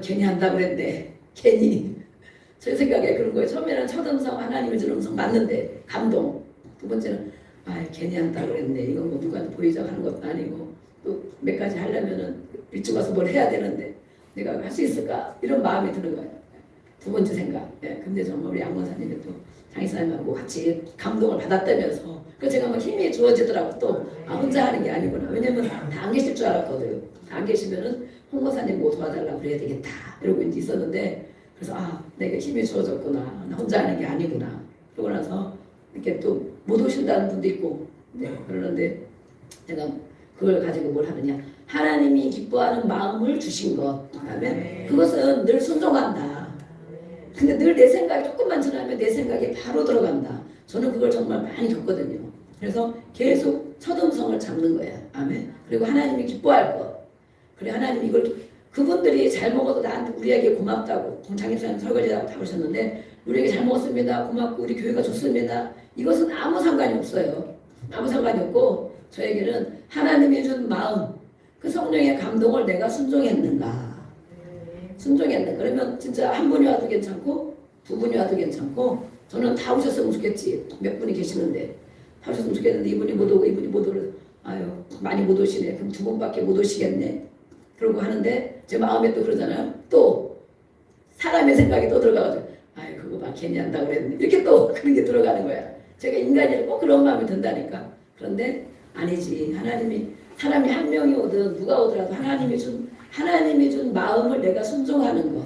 괜히 한다고 그랬는데 괜히 제 생각에 그런 거예요. 처음에는 첫 음성 하나님의 준 음성 맞는데 감동. 두 번째는 괜히 한다고 그랬네. 이건 뭐 누구한테 보이자고 하는 것도 아니고 또 몇 가지 하려면은 일찍 와서 뭘 해야 되는데 내가 할 수 있을까 이런 마음이 드는 거예요. 두 번째 생각. 예, 근데 정말 우리 양원사님이 또 장의사님하고 같이 감동을 받았다면서 그 제가 막 힘이 주어지더라고. 또 혼자 하는 게 아니구나. 왜냐면 다 안 계실 줄 알았거든요. 다 안 계시면은 홍보사님 뭐 도와달라고 그래야 되겠다 이러고 이제 있었는데 그래서 내가 힘이 주어졌구나. 나 혼자 하는 게 아니구나. 그러고 나서 이렇게 또 못 오신다는 분도 있고 그러는데 내가 그걸 가지고 뭘 하느냐. 하나님이 기뻐하는 마음을 주신 것. 그다음에 그것은 늘 순종한다. 근데 늘 내 생각이 조금만 지나면 내 생각이 바로 들어간다. 저는 그걸 정말 많이 겪거든요. 그래서 계속 첫 음성을 잡는 거야. 아멘. 그리고 하나님이 기뻐할 것. 그래 하나님 이걸 그분들이 잘 먹어도 나한테 우리에게 고맙다고 장님사님 설거지하고 다 그러셨는데 우리에게 잘 먹었습니다. 고맙고 우리 교회가 좋습니다. 이것은 아무 상관이 없어요. 아무 상관이 없고 저에게는 하나님이 준 마음 그 성령의 감동을 내가 순종했는가. 순종했는가. 그러면 진짜 한 분이 와도 괜찮고 두 분이 와도 괜찮고 저는 다 오셨으면 좋겠지. 몇 분이 계시는데 다 오셨으면 좋겠는데 이분이 못 오고 이분이 못 오고 많이 못 오시네. 그럼 두 분밖에 못 오시겠네. 그러고 하는데 제 마음에 또 그러잖아요. 또 사람의 생각이 또 들어가가지고 그거 봐 괜히 한다고 그랬는데 이렇게 또 그런 게 들어가는 거야. 제가 인간이라 꼭 그런 마음이 든다니까. 그런데 아니지. 하나님이 사람이 한 명이 오든 누가 오더라도 하나님이 준 마음을 내가 순종하는 것.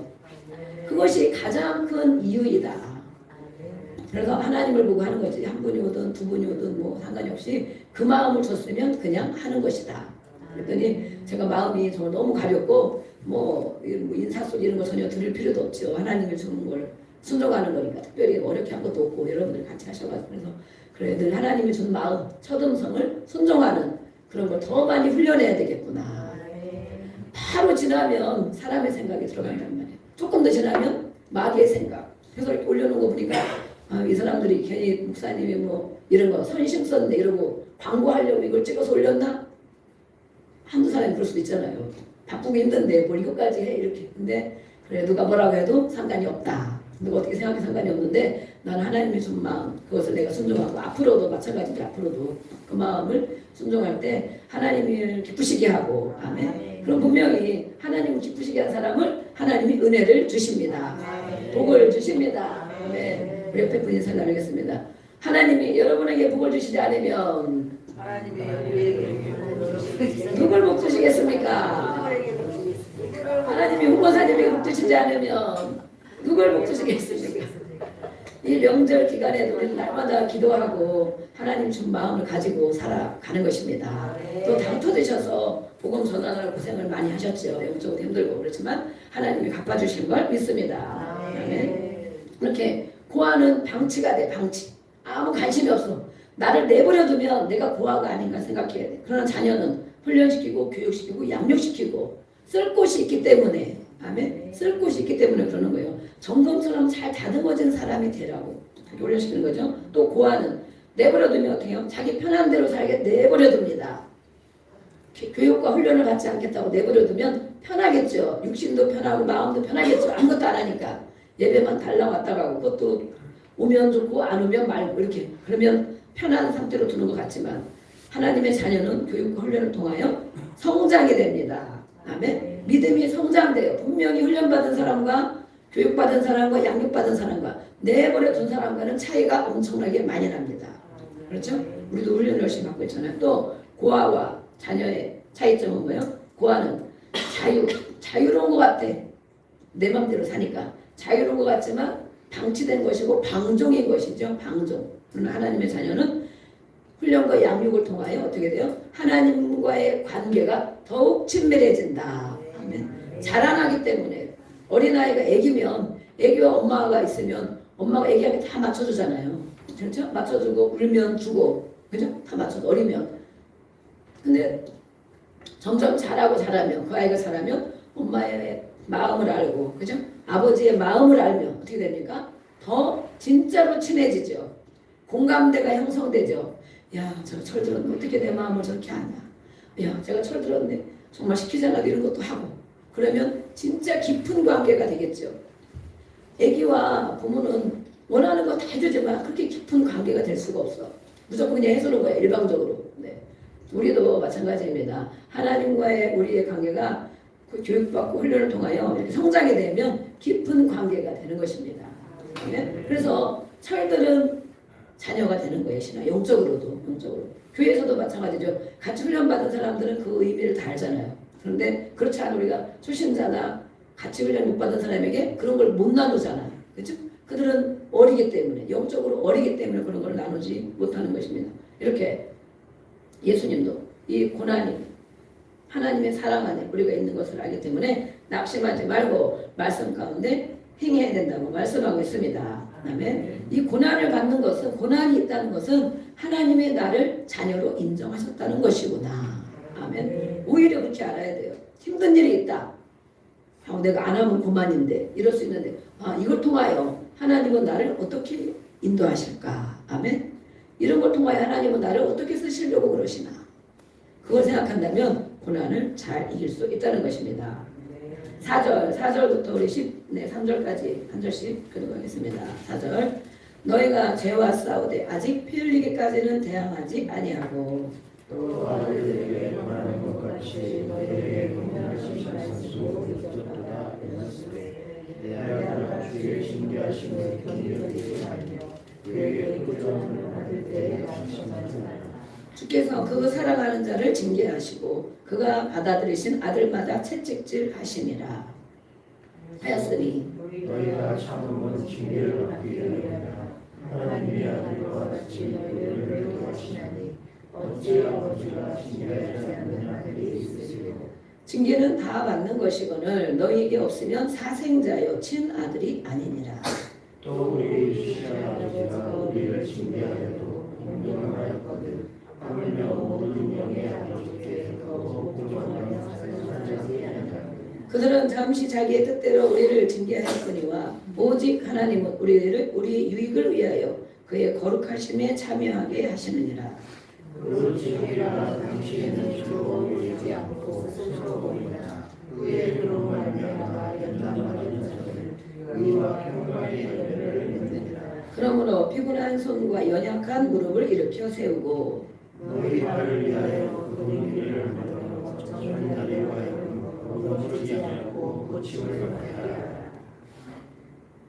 그것이 가장 큰 이유이다. 그래서 하나님을 보고 하는 거지. 한 분이 오든 두 분이 오든 뭐 상관이 없이 그 마음을 줬으면 그냥 하는 것이다. 그랬더니 제가 마음이 정말 너무 가볍고 뭐 인사소리 이런 거 전혀 들을 필요도 없죠. 하나님이 주는 걸 순종하는 거니까 특별히 어렵게 한 것도 없고 여러분들 같이 하셔가지고 그래 늘 하나님이 준 마음 첫 음성을 순종하는 그런 걸 더 많이 훈련해야 되겠구나. 바로 지나면 사람의 생각이 들어간단 말이에요. 조금 더 지나면 마귀의 생각. 그래서 이렇게 올려놓은 거 보니까 이 사람들이 괜히 목사님이 뭐 이런 거 선심 썼네 이러고 광고하려고 이걸 찍어서 올렸나? 한두 사람이 그럴 수도 있잖아요. 바꾸기 힘든데 뭘 이것까지 해 이렇게. 근데 그래 누가 뭐라고 해도 상관이 없다. 누가 어떻게 생각해 상관이 없는데 나는 하나님이 준 마음 그것을 내가 순종하고 앞으로도 마찬가지로 앞으로도 그 마음을 순종할 때 하나님을 기쁘시게 하고 아멘. 그럼 분명히 하나님을 기쁘시게 한 사람을 하나님이 은혜를 주십니다. 복을 주십니다. 아멘. 우리 옆에 분 인사 나누겠습니다. 하나님이 여러분에게 복을 주시지 않으면 하나님이 우리에게 누굴 복 주시겠습니까? 하나님이 후보사님에게 복 주시지 않으면 누굴 복 주시겠습니까? 이 명절 기간에도 우리는 날마다 기도하고 하나님 준 마음을 가지고 살아가는 것입니다. 또 당 터지셔서 복음 전하느라 고생을 많이 하셨죠. 영적으로 힘들고 그렇지만 하나님이 갚아주실 걸 믿습니다. 아멘. 이렇게 고아는 방치가 돼. 방치. 아무 관심이 없어. 나를 내버려두면 내가 고아가 아닌가 생각해야 돼. 그러나 자녀는 훈련시키고 교육시키고 양육시키고 쓸 곳이 있기 때문에 아멘. 쓸 곳이 있기 때문에 그러는 거예요. 점검처럼 잘 다듬어진 사람이 되라고 훈련시키는 거죠. 또 고아는 내버려두면 어떻게 해요? 자기 편한 대로 살게 내버려둡니다. 교육과 훈련을 받지 않겠다고 내버려두면 편하겠죠. 육신도 편하고 마음도 편하겠죠. 아무것도 안 하니까 예배만 달랑 왔다 가고 그것도 오면 좋고 안 오면 말고 이렇게 그러면 편한 상태로 두는 것 같지만 하나님의 자녀는 교육과 훈련을 통하여 성장이 됩니다. 아멘. 믿음이 성장돼요. 분명히 훈련받은 사람과 교육받은 사람과 양육받은 사람과 내버려 둔 사람과는 차이가 엄청나게 많이 납니다. 그렇죠? 우리도 훈련을 열심히 받고 있잖아요. 또 고아와 자녀의 차이점은 뭐예요? 고아는 자유로운 것 같아. 내 맘대로 사니까 자유로운 것 같지만 방치된 것이고 방종인 것이죠. 방종. 그러나 하나님의 자녀는 훈련과 양육을 통하여 어떻게 돼요? 하나님과의 관계가 더욱 친밀해진다. 아멘. 자라나기 때문에 어린아이가 애기면 애기와 엄마가 있으면 엄마가 애기한테 다 맞춰주잖아요. 그렇죠? 맞춰주고 울면 주고, 그죠? 다 맞춰줘. 어리면. 근데 점점 자라면 그 아이가 자라면 엄마의 마음을 알고, 그죠? 아버지의 마음을 알면 어떻게 됩니까? 더 진짜로 친해지죠. 공감대가 형성되죠. 야, 저 철 들었네. 어떻게 내 마음을 저렇게 아냐. 야, 제가 철 들었네. 정말 시키잖아도 이런 것도 하고. 그러면 진짜 깊은 관계가 되겠죠. 애기와 부모는 원하는 거 다 해주지만 그렇게 깊은 관계가 될 수가 없어. 무조건 그냥 해주는 거예요. 일방적으로. 네. 우리도 마찬가지입니다. 하나님과의 우리의 관계가 그 교육받고 훈련을 통하여 이렇게 성장이 되면 깊은 관계가 되는 것입니다. 네? 그래서 철들은 자녀가 되는 거예요. 신앙 영적으로도. 영적으로. 교회에서도 마찬가지죠. 같이 훈련받은 사람들은 그 의미를 다 알잖아요. 그런데 그렇지 않은 우리가 초신자나 같이 훈련 못 받은 사람에게 그런 걸 못 나누잖아요. 그렇죠? 그들은 어리기 때문에, 영적으로 어리기 때문에 그런 걸 나누지 못하는 것입니다. 이렇게 예수님도 이 고난이 하나님의 사랑 안에 우리가 있는 것을 알기 때문에 낙심하지 말고 말씀 가운데 행해야 된다고 말씀하고 있습니다. 아멘. 이 고난을 받는 것은, 고난이 있다는 것은 하나님의 나를 자녀로 인정하셨다는 것이구나. 아멘. 오히려 그렇게 알아야 돼요. 힘든 일이 있다. 내가 안 하면 그만인데 이럴 수 있는데, 이걸 통하여 하나님은 나를 어떻게 인도하실까. 아멘. 이런 걸 통하여 하나님은 나를 어떻게 쓰시려고 그러시나. 그걸 생각한다면 고난을 잘 이길 수 있다는 것입니다. 4절부터 우리 3절까지 한 절씩 교독하겠습니다. 4절. 너희가 죄와 싸우되 아직 피 흘리기까지는 대항하지 아니하고 또 아들에게 말하는 것 같이 너희에게 공평하신 말씀도 있었도다. 내 아들아 주의 신기하심을 견디지 말며 그에게 구원을 받을 때에 안심하지 말라. 주께서 그 사랑하는 자를 징계하시고 그가 받아들이신 아들마다 채찍질 하심이라 하였으니 너희가 참음은 징계를 받기 위함이라. 하나님의 아들과 같이 너희를 인도하시나니 어찌 아버지가 징계하지 않는 아들이 있으시고. 징계는 다 받는 것이거늘 너희에게 없으면 사생자여 친아들이 아니니라. 또 우리 주신 아버지가 우리를 징계하여도 공경하였거든. 하물며 모든 영의 아버지께 더욱 공경하여 사랑하지 아니하느냐. 그들은 잠시 자기의 뜻대로 우리를 징계하였거니와 오직 하나님은 우리 유익을 위하여 그의 거룩하심에 참여하게 하시느니라. 그 징계가 당시에는 즐거워하지 않고 슬퍼보이나 그의 그로 말미암아 연단받은 자들 의와 평강의 열매를 맺느니라. 그러므로 피곤한 손과 연약한 무릎을 일으켜 세우고 너희 발을 위하여 그 길을 걸어 정한 날에 하여 넘어지지 않고 고침을 받게 하라.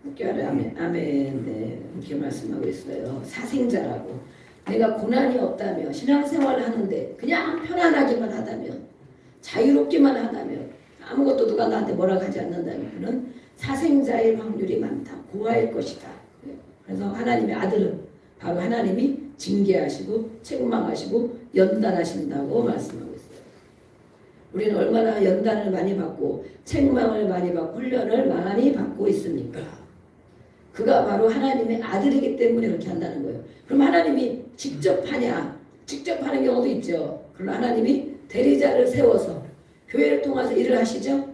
학교를 아멘. 네, 이렇게 말씀하고 있어요. 사생자라고. 내가 고난이 없다며 신앙생활을 하는데 그냥 편안하기만 하다면 자유롭기만 하다면 아무것도 누가 나한테 뭐라고 하지 않는다면 그는 사생자일 확률이 많다. 고아일 것이다. 그래서 하나님의 아들은 바로 하나님이 징계하시고 책망하시고 연단하신다고 말씀하고 있어요. 우리는 얼마나 연단을 많이 받고 책망을 많이 받고 훈련을 많이 받고 있습니까? 그가 바로 하나님의 아들이기 때문에 그렇게 한다는 거예요. 그럼 하나님이 직접 하냐? 직접 하는 경우도 있죠. 그러나 하나님이 대리자를 세워서 교회를 통해서 일을 하시죠.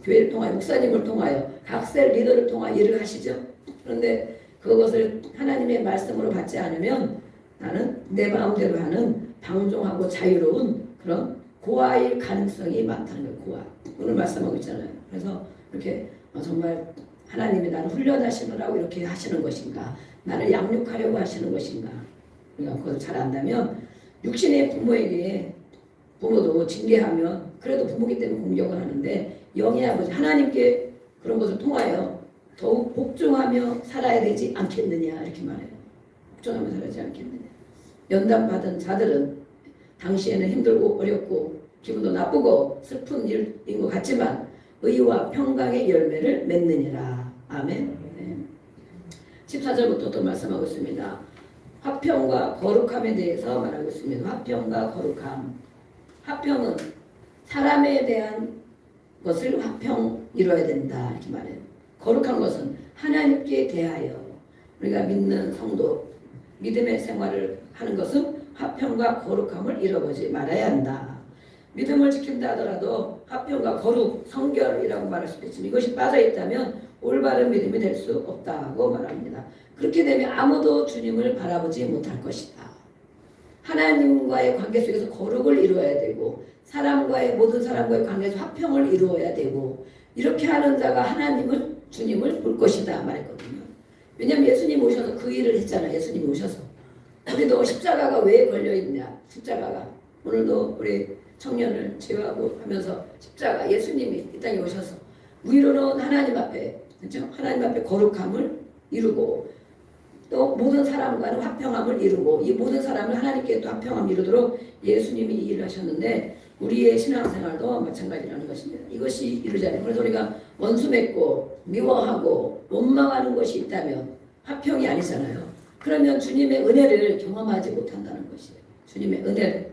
교회를 통하여 목사님을 통하여 각셀 리더를 통하여 일을 하시죠. 그런데 그것을 하나님의 말씀으로 받지 않으면 나는 내 마음대로 하는 방종하고 자유로운 그런 고아일 가능성이 많다는 거예요. 고아. 오늘 말씀하고 있잖아요. 그래서 이렇게 정말 하나님이 나를 훈련하시느라고 이렇게 하시는 것인가, 나를 양육하려고 하시는 것인가, 우리가 그것을 잘 안다면 육신의 부모에게 부모도 징계하면 그래도 부모기 때문에 공격을 하는데 영의 아버지 하나님께 그런 것을 통하여 더욱 복종하며 살아야 되지 않겠느냐 이렇게 말해요. 복종하며 살아야지 않겠느냐. 연단받은 자들은 당시에는 힘들고 어렵고 기분도 나쁘고 슬픈 일인 것 같지만 의와 평강의 열매를 맺느니라. 아멘. 네. 14절부터 또 말씀하고 있습니다. 화평과 거룩함에 대해서 말하고 있습니다. 화평과 거룩함. 화평은 사람에 대한 것을 화평 이뤄야 된다 이렇게 말해요. 거룩한 것은 하나님께 대하여 우리가 믿는 성도 믿음의 생활을 하는 것은 화평과 거룩함을 잃어보지 말아야 한다. 믿음을 지킨다 하더라도 화평과 거룩, 성결이라고 말할 수도 있지만 이것이 빠져있다면 올바른 믿음이 될 수 없다고 말합니다. 그렇게 되면 아무도 주님을 바라보지 못할 것이다. 하나님과의 관계 속에서 거룩을 이루어야 되고 모든 사람과의 관계에서 화평을 이루어야 되고 이렇게 하는 자가 하나님을 주님을 볼 것이다 말했거든요. 왜냐하면 예수님 오셔서 그 일을 했잖아요. 예수님 오셔서 우리도 십자가가 왜 걸려있냐. 십자가가 오늘도 우리 청년을 제어하고 하면서 십자가 예수님이 이 땅에 오셔서 위로는 하나님 앞에 그렇죠? 하나님 앞에 거룩함을 이루고 또 모든 사람과는 화평함을 이루고 이 모든 사람을 하나님께 또 화평함을 이루도록 예수님이 이 일을 하셨는데 우리의 신앙생활도 마찬가지라는 것입니다. 이것이 이루잖아요. 그래서 우리가 원수 맺고 미워하고 원망하는 것이 있다면 화평이 아니잖아요. 그러면 주님의 은혜를 경험하지 못한다는 것이에요. 주님의 은혜를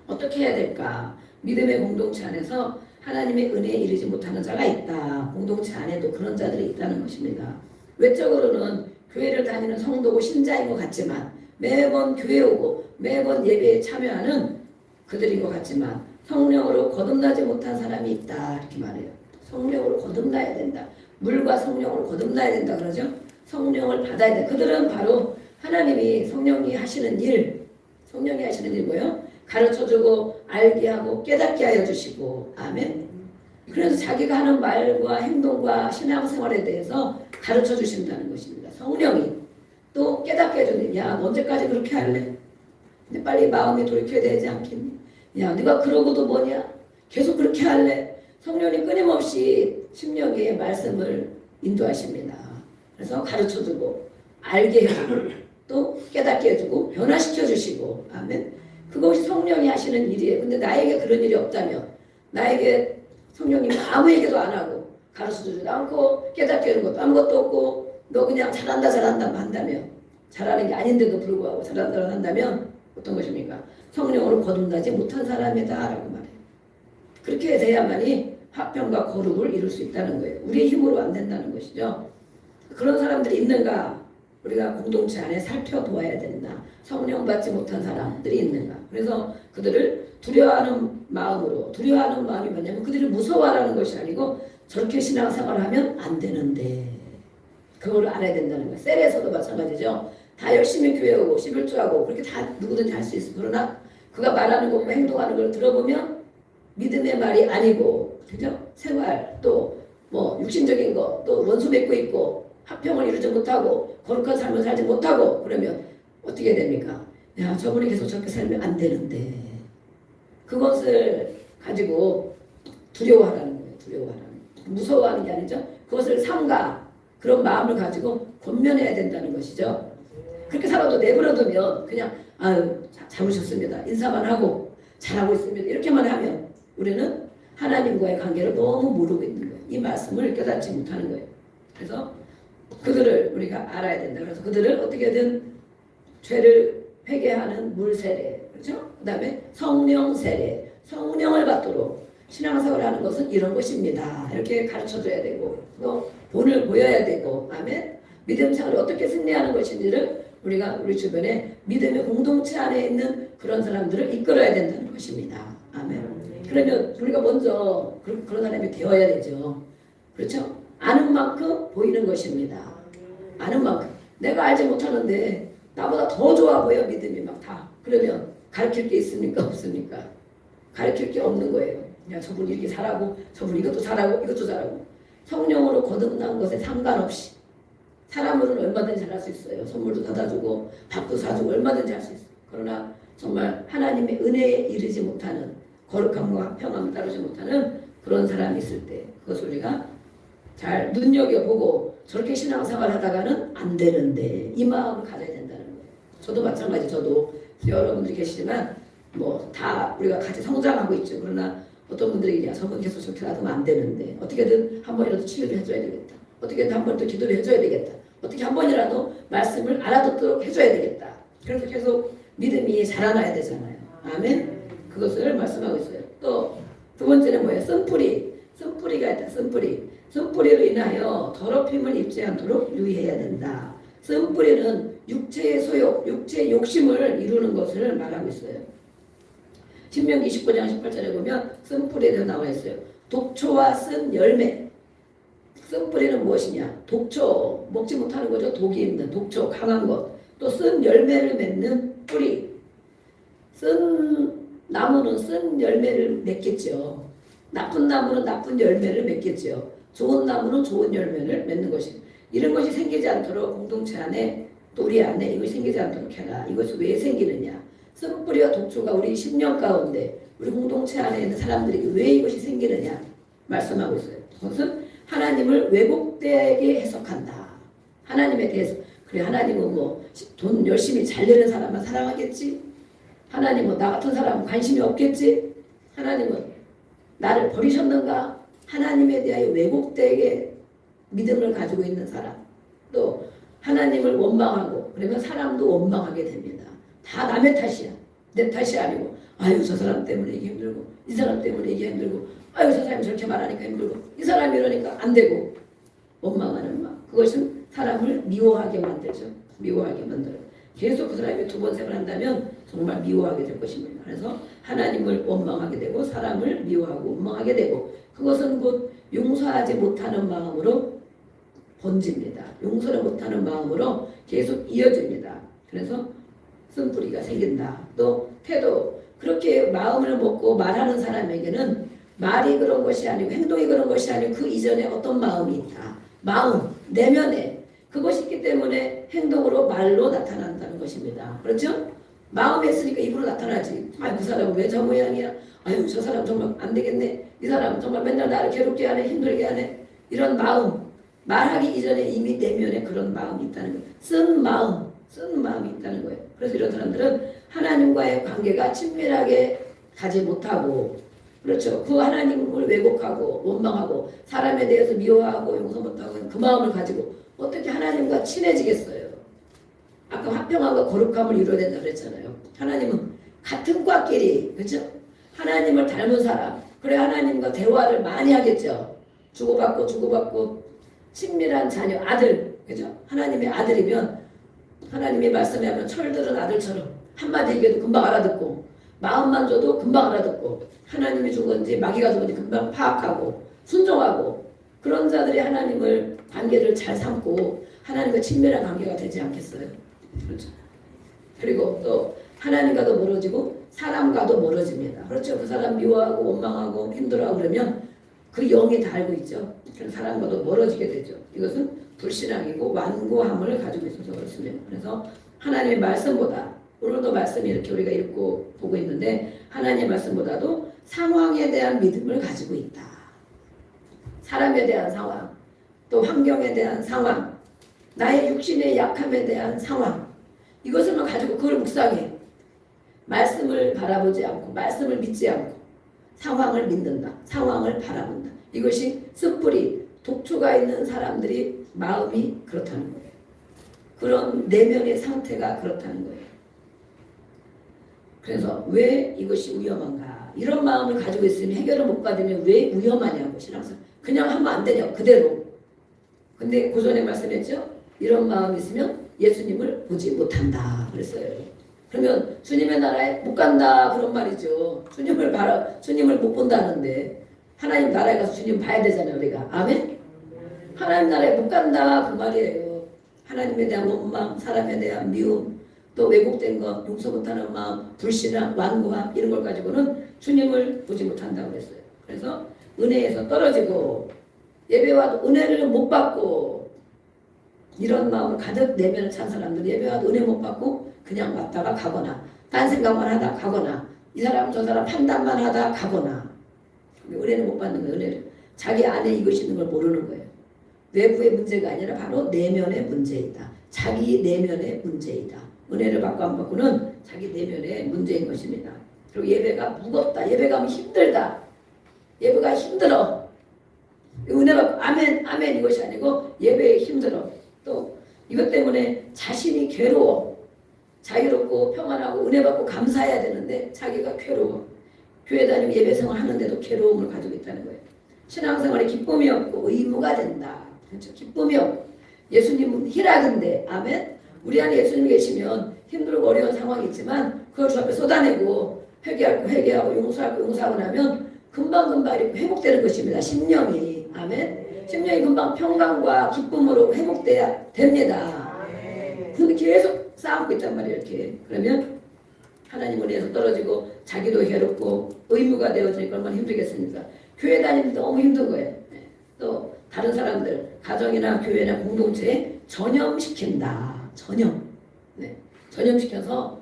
어떻게 해야 될까? 믿음의 공동체 안에서 하나님의 은혜에 이르지 못하는 자가 있다. 공동체 안에도 그런 자들이 있다는 것입니다. 외적으로는 교회를 다니는 성도고 신자인 것 같지만 매번 교회 오고 매번 예배에 참여하는 그들인 것 같지만 성령으로 거듭나지 못한 사람이 있다. 이렇게 말해요. 성령으로 거듭나야 된다. 물과 성령으로 거듭나야 된다 그러죠. 성령을 받아야 돼. 그들은 바로 하나님이 성령이 하시는 일 뭐예요? 가르쳐주고 알게 하고 깨닫게 하여 주시고 아멘. 그래서 자기가 하는 말과 행동과 신앙생활에 대해서 가르쳐 주신다는 것입니다. 성령이 또 깨닫게 해주는 야 언제까지 그렇게 할래? 근데 빨리 마음이 돌이켜야 되지 않겠니? 야 네가 그러고도 뭐냐? 계속 그렇게 할래? 성령이 끊임없이 심령의 말씀을 인도하십니다. 그래서 가르쳐주고 알게 해주고 또 깨닫게 해주고 변화시켜 주시고 아멘. 그것이 성령이 하시는 일이에요. 근데 나에게 그런 일이 없다면 나에게 성령님이 아무에게도 안 하고 가르쳐주지도 않고 깨닫게 하는 것도 아무것도 없고 너 그냥 잘한다 한다면 잘하는 게 아닌데도 불구하고 잘한다고 한다면 어떤 것입니까? 성령으로 거듭나지 못한 사람이다 라고 말해요. 그렇게 돼야만이 화평과 거룩을 이룰 수 있다는 거예요. 우리의 힘으로 안 된다는 것이죠. 그런 사람들이 있는가? 우리가 공동체 안에 살펴보아야 된다. 성령 받지 못한 사람들이 있는가? 그래서 그들을 두려워하는 마음이 뭐냐면 그들이 무서워하라는 것이 아니고 저렇게 신앙생활을 하면 안 되는데 그걸 알아야 된다는 거예요. 셀에서도 마찬가지죠. 다 열심히 교회 오고 11조하고 그렇게 다 누구든지 할 수 있어. 그러나 그가 말하는 것과 행동하는 걸 들어보면 믿음의 말이 아니고 그죠? 생활 또 뭐 육신적인 거 또 원수 맺고 있고 화평을 이루지 못하고 거룩한 삶을 살지 못하고 그러면 어떻게 됩니까? 야 저분이 계속 저렇게 살면 안 되는데 그것을 가지고 두려워하라는 거예요. 두려워하라는 거예요. 무서워하는 게 아니죠. 그것을 삼가 그런 마음을 가지고 권면해야 된다는 것이죠. 그렇게 살아도 내버려두면 그냥 아유 잘못셨습니다. 인사만 하고 잘하고 있습니다. 이렇게만 하면 우리는 하나님과의 관계를 너무 모르고 있는 거예요. 이 말씀을 깨닫지 못하는 거예요. 그래서 그들을 우리가 알아야 된다. 그래서 그들을 어떻게든 죄를 회개하는 물 세례, 그렇죠? 그 다음에 성령 세례, 성령을 받도록 신앙생활을 하는 것은 이런 것입니다. 이렇게 가르쳐줘야 되고 또 본을 보여야 되고 아멘. 믿음 생활을 어떻게 승리하는 것인지를 우리가 우리 주변에 믿음의 공동체 안에 있는 그런 사람들을 이끌어야 된다는 것입니다. 아멘. 그러면 우리가 먼저 그런 사람이 되어야 되죠. 그렇죠? 아는 만큼 보이는 것입니다. 아는 만큼. 내가 알지 못하는데 나보다 더 좋아 보여 믿음이 막 다. 그러면 가르칠 게 있습니까? 없습니까? 가르칠 게 없는 거예요. 야 저분 이렇게 잘하고 저분 이것도 잘하고 이것도 잘하고 성령으로 거듭난 것에 상관없이 사람으로는 얼마든지 잘할 수 있어요. 선물도 받아주고 밥도 사주고 얼마든지 할 수 있어요. 그러나 정말 하나님의 은혜에 이르지 못하는 거룩함과 평안을 따르지 못하는 그런 사람이 있을 때 그것을 우리가 잘 눈여겨보고 저렇게 신앙생활 하다가는 안 되는데 이 마음을 가져야 된다는 거예요. 저도 마찬가지. 저도 여러분들이 계시지만 뭐 다 우리가 같이 성장하고 있죠. 그러나 어떤 분들이 야 저분 계속 저렇게 놔두면 안 되는데 어떻게든 한 번이라도 치유를 해줘야 되겠다. 어떻게든 한 번 더 기도를 해줘야 되겠다. 어떻게 한 번이라도 말씀을 알아듣도록 해줘야 되겠다. 그래서 계속 믿음이 자라나야 되잖아요. 아멘. 그것을 말씀하고 있어요. 또 두 번째는 뭐예요? 쓴뿌리가 있다. 쓴뿌리. 쓴뿌리로 인하여 더럽힘을 입지 않도록 유의해야 된다. 쓴뿌리는 육체의 소욕, 육체의 욕심을 이루는 것을 말하고 있어요. 신명기 29장 18절에 보면 쓴뿌리에 대해서 나와 있어요. 독초와 쓴 열매. 쓴뿌리는 무엇이냐? 독초, 먹지 못하는 거죠. 독이 있는 독초, 강한 것. 또 쓴 열매를 맺는 뿌리. 쓴 나무는 쓴 열매를 맺겠죠. 나쁜 나무는 나쁜 열매를 맺겠죠. 좋은 나무는 좋은 열매를 맺는 것입니다. 이런 것이 생기지 않도록 공동체 안에 또 우리 안에 이것이 생기지 않도록 해라. 이것이 왜 생기느냐? 쓴뿌리와 독초가 우리 10년 가운데 우리 공동체 안에 있는 사람들에게 왜 이것이 생기느냐 말씀하고 있어요. 그것은 하나님을 왜곡되게 해석한다. 하나님에 대해서 그래 하나님은 뭐 돈 열심히 잘 내는 사람만 사랑하겠지? 하나님은 나 같은 사람은 관심이 없겠지? 하나님은 나를 버리셨는가? 하나님에 대하여 왜곡되게 믿음을 가지고 있는 사람 또 하나님을 원망하고 그러면 사람도 원망하게 됩니다. 다 남의 탓이야. 내 탓이 아니고 아유 저 사람 때문에 이게 힘들고 이 사람 때문에 이게 힘들고 아유 저 사람이 저렇게 말하니까 힘들고 이 사람이 이러니까 안 되고 원망하는 마음 그것은 사람을 미워하게 만들죠. 미워하게 만들어요. 계속 그 사람이 두 번 세 번 한다면 정말 미워하게 될 것입니다. 그래서 하나님을 원망하게 되고 사람을 미워하고 원망하게 되고 그것은 곧 용서하지 못하는 마음으로 번집니다. 용서를 못하는 마음으로 계속 이어집니다. 그래서 쓴뿌리가 생긴다. 또 태도 그렇게 마음을 먹고 말하는 사람에게는 말이 그런 것이 아니고 행동이 그런 것이 아니고 그 이전에 어떤 마음이 있다. 마음, 내면에 그것이 있기 때문에 행동으로 말로 나타난다는 것입니다. 그렇죠? 마음에 있으니까 입으로 나타나지. 아유 그 사람은 왜 저 모양이야? 아유 저 사람 정말 안 되겠네. 이 사람 정말 맨날 나를 괴롭게 하네. 힘들게 하네. 이런 마음 말하기 이전에 이미 내면에 그런 마음이 있다는 거예요. 쓴 마음이 있다는 거예요. 그래서 이런 사람들은 하나님과의 관계가 친밀하게 가지 못하고 그렇죠. 그 하나님을 왜곡하고 원망하고 사람에 대해서 미워하고 용서 못하고 그 마음을 가지고 어떻게 하나님과 친해지겠어요. 아까 화평함과 거룩함을 이루어야 된다고 그랬잖아요. 하나님은 같은 과끼리 그렇죠? 하나님을 닮은 사람 그래 하나님과 대화를 많이 하겠죠. 주고받고 친밀한 자녀 아들 그죠? 하나님의 아들이면 하나님의 말씀에 하면 철들은 아들처럼 한마디 얘기해도 금방 알아듣고 마음만 줘도 금방 알아듣고 하나님이 준 건지 마귀가 준 건지 금방 파악하고 순종하고 그런 자들이 하나님을 관계를 잘 삼고 하나님과 친밀한 관계가 되지 않겠어요? 그렇죠. 그리고 또 하나님과도 멀어지고 사람과도 멀어집니다. 그렇죠. 그 사람 미워하고 원망하고 힘들어하고 그러면 그 영이 다 알고 있죠. 그런 사람과도 멀어지게 되죠. 이것은 불신앙이고 완고함을 가지고 있어서 그렇습니다. 그래서 하나님의 말씀보다 오늘도 말씀이 이렇게 우리가 읽고 보고 있는데 하나님의 말씀보다도 상황에 대한 믿음을 가지고 있다. 사람에 대한 상황, 또 환경에 대한 상황, 나의 육신의 약함에 대한 상황 이것을만 가지고 그걸 묵상해. 말씀을 바라보지 않고 말씀을 믿지 않고 상황을 믿는다. 상황을 바라본다. 이것이 쓴뿌리, 독초가 있는 사람들이 마음이 그렇다는 거예요. 그런 내면의 상태가 그렇다는 거예요. 그래서 왜 이것이 위험한가? 이런 마음을 가지고 있으면 해결을 못 받으면 왜 위험하냐고 신앙생활. 그냥 하면 안 되냐고 그대로. 근데 고전에 말씀했죠. 이런 마음이 있으면 예수님을 보지 못한다 그랬어요. 그러면 주님의 나라에 못 간다 그런 말이죠. 주님을 못 본다는데 하나님 나라에 가서 주님 봐야 되잖아요 우리가. 아멘? 하나님 나라에 못 간다 그 말이에요. 하나님에 대한 원망, 사람에 대한 미움, 또 왜곡된 것, 용서 못하는 마음, 불신앙, 완고함 이런 걸 가지고는 주님을 보지 못한다고 그랬어요. 그래서 은혜에서 떨어지고 예배와도 은혜를 못 받고 이런 마음을 가득 내면을 찬 사람들 예배와도 은혜 못 받고 그냥 왔다가 가거나 딴 생각만 하다 가거나 이 사람 저 사람 판단만 하다 가거나 은혜는 못 받는 거예요. 은혜를. 자기 안에 이것이 있는 걸 모르는 거예요. 외부의 문제가 아니라 바로 내면의 문제이다. 자기 내면의 문제이다. 은혜를 받고 안 받고는 자기 내면의 문제인 것입니다. 그리고 예배가 무겁다. 예배가 힘들다. 예배가 힘들어. 은혜 받고 아멘 아멘 이것이 아니고 예배에 힘들어. 또 이것 때문에 자신이 괴로워. 자유롭고 평안하고 은혜 받고 감사해야 되는데 자기가 괴로워. 교회 다니고 예배 생활 하는데도 괴로움을 가지고 있다는 거예요. 신앙생활에 기쁨이 없고 의무가 된다. 그렇죠? 기쁨이 없고 예수님은 희락인데 아멘. 우리 안에 예수님이 계시면 힘들고 어려운 상황이 있지만 그걸 주 앞에 쏟아내고 회개하고 용서하고 나면 금방금방 이렇게 회복되는 것입니다. 심령이 아멘. 심령이 금방 평강과 기쁨으로 회복돼야 됩니다. 근데 계속 싸우고 있단 말이에요. 이렇게 그러면 하나님 은혜에서 떨어지고 자기도 괴롭고 의무가 되어지니까 얼마나 힘들겠습니까? 교회 다니면 너무 힘든 거예요. 또 다른 사람들 가정이나 교회나 공동체에 전염시킨다. 전염시켜서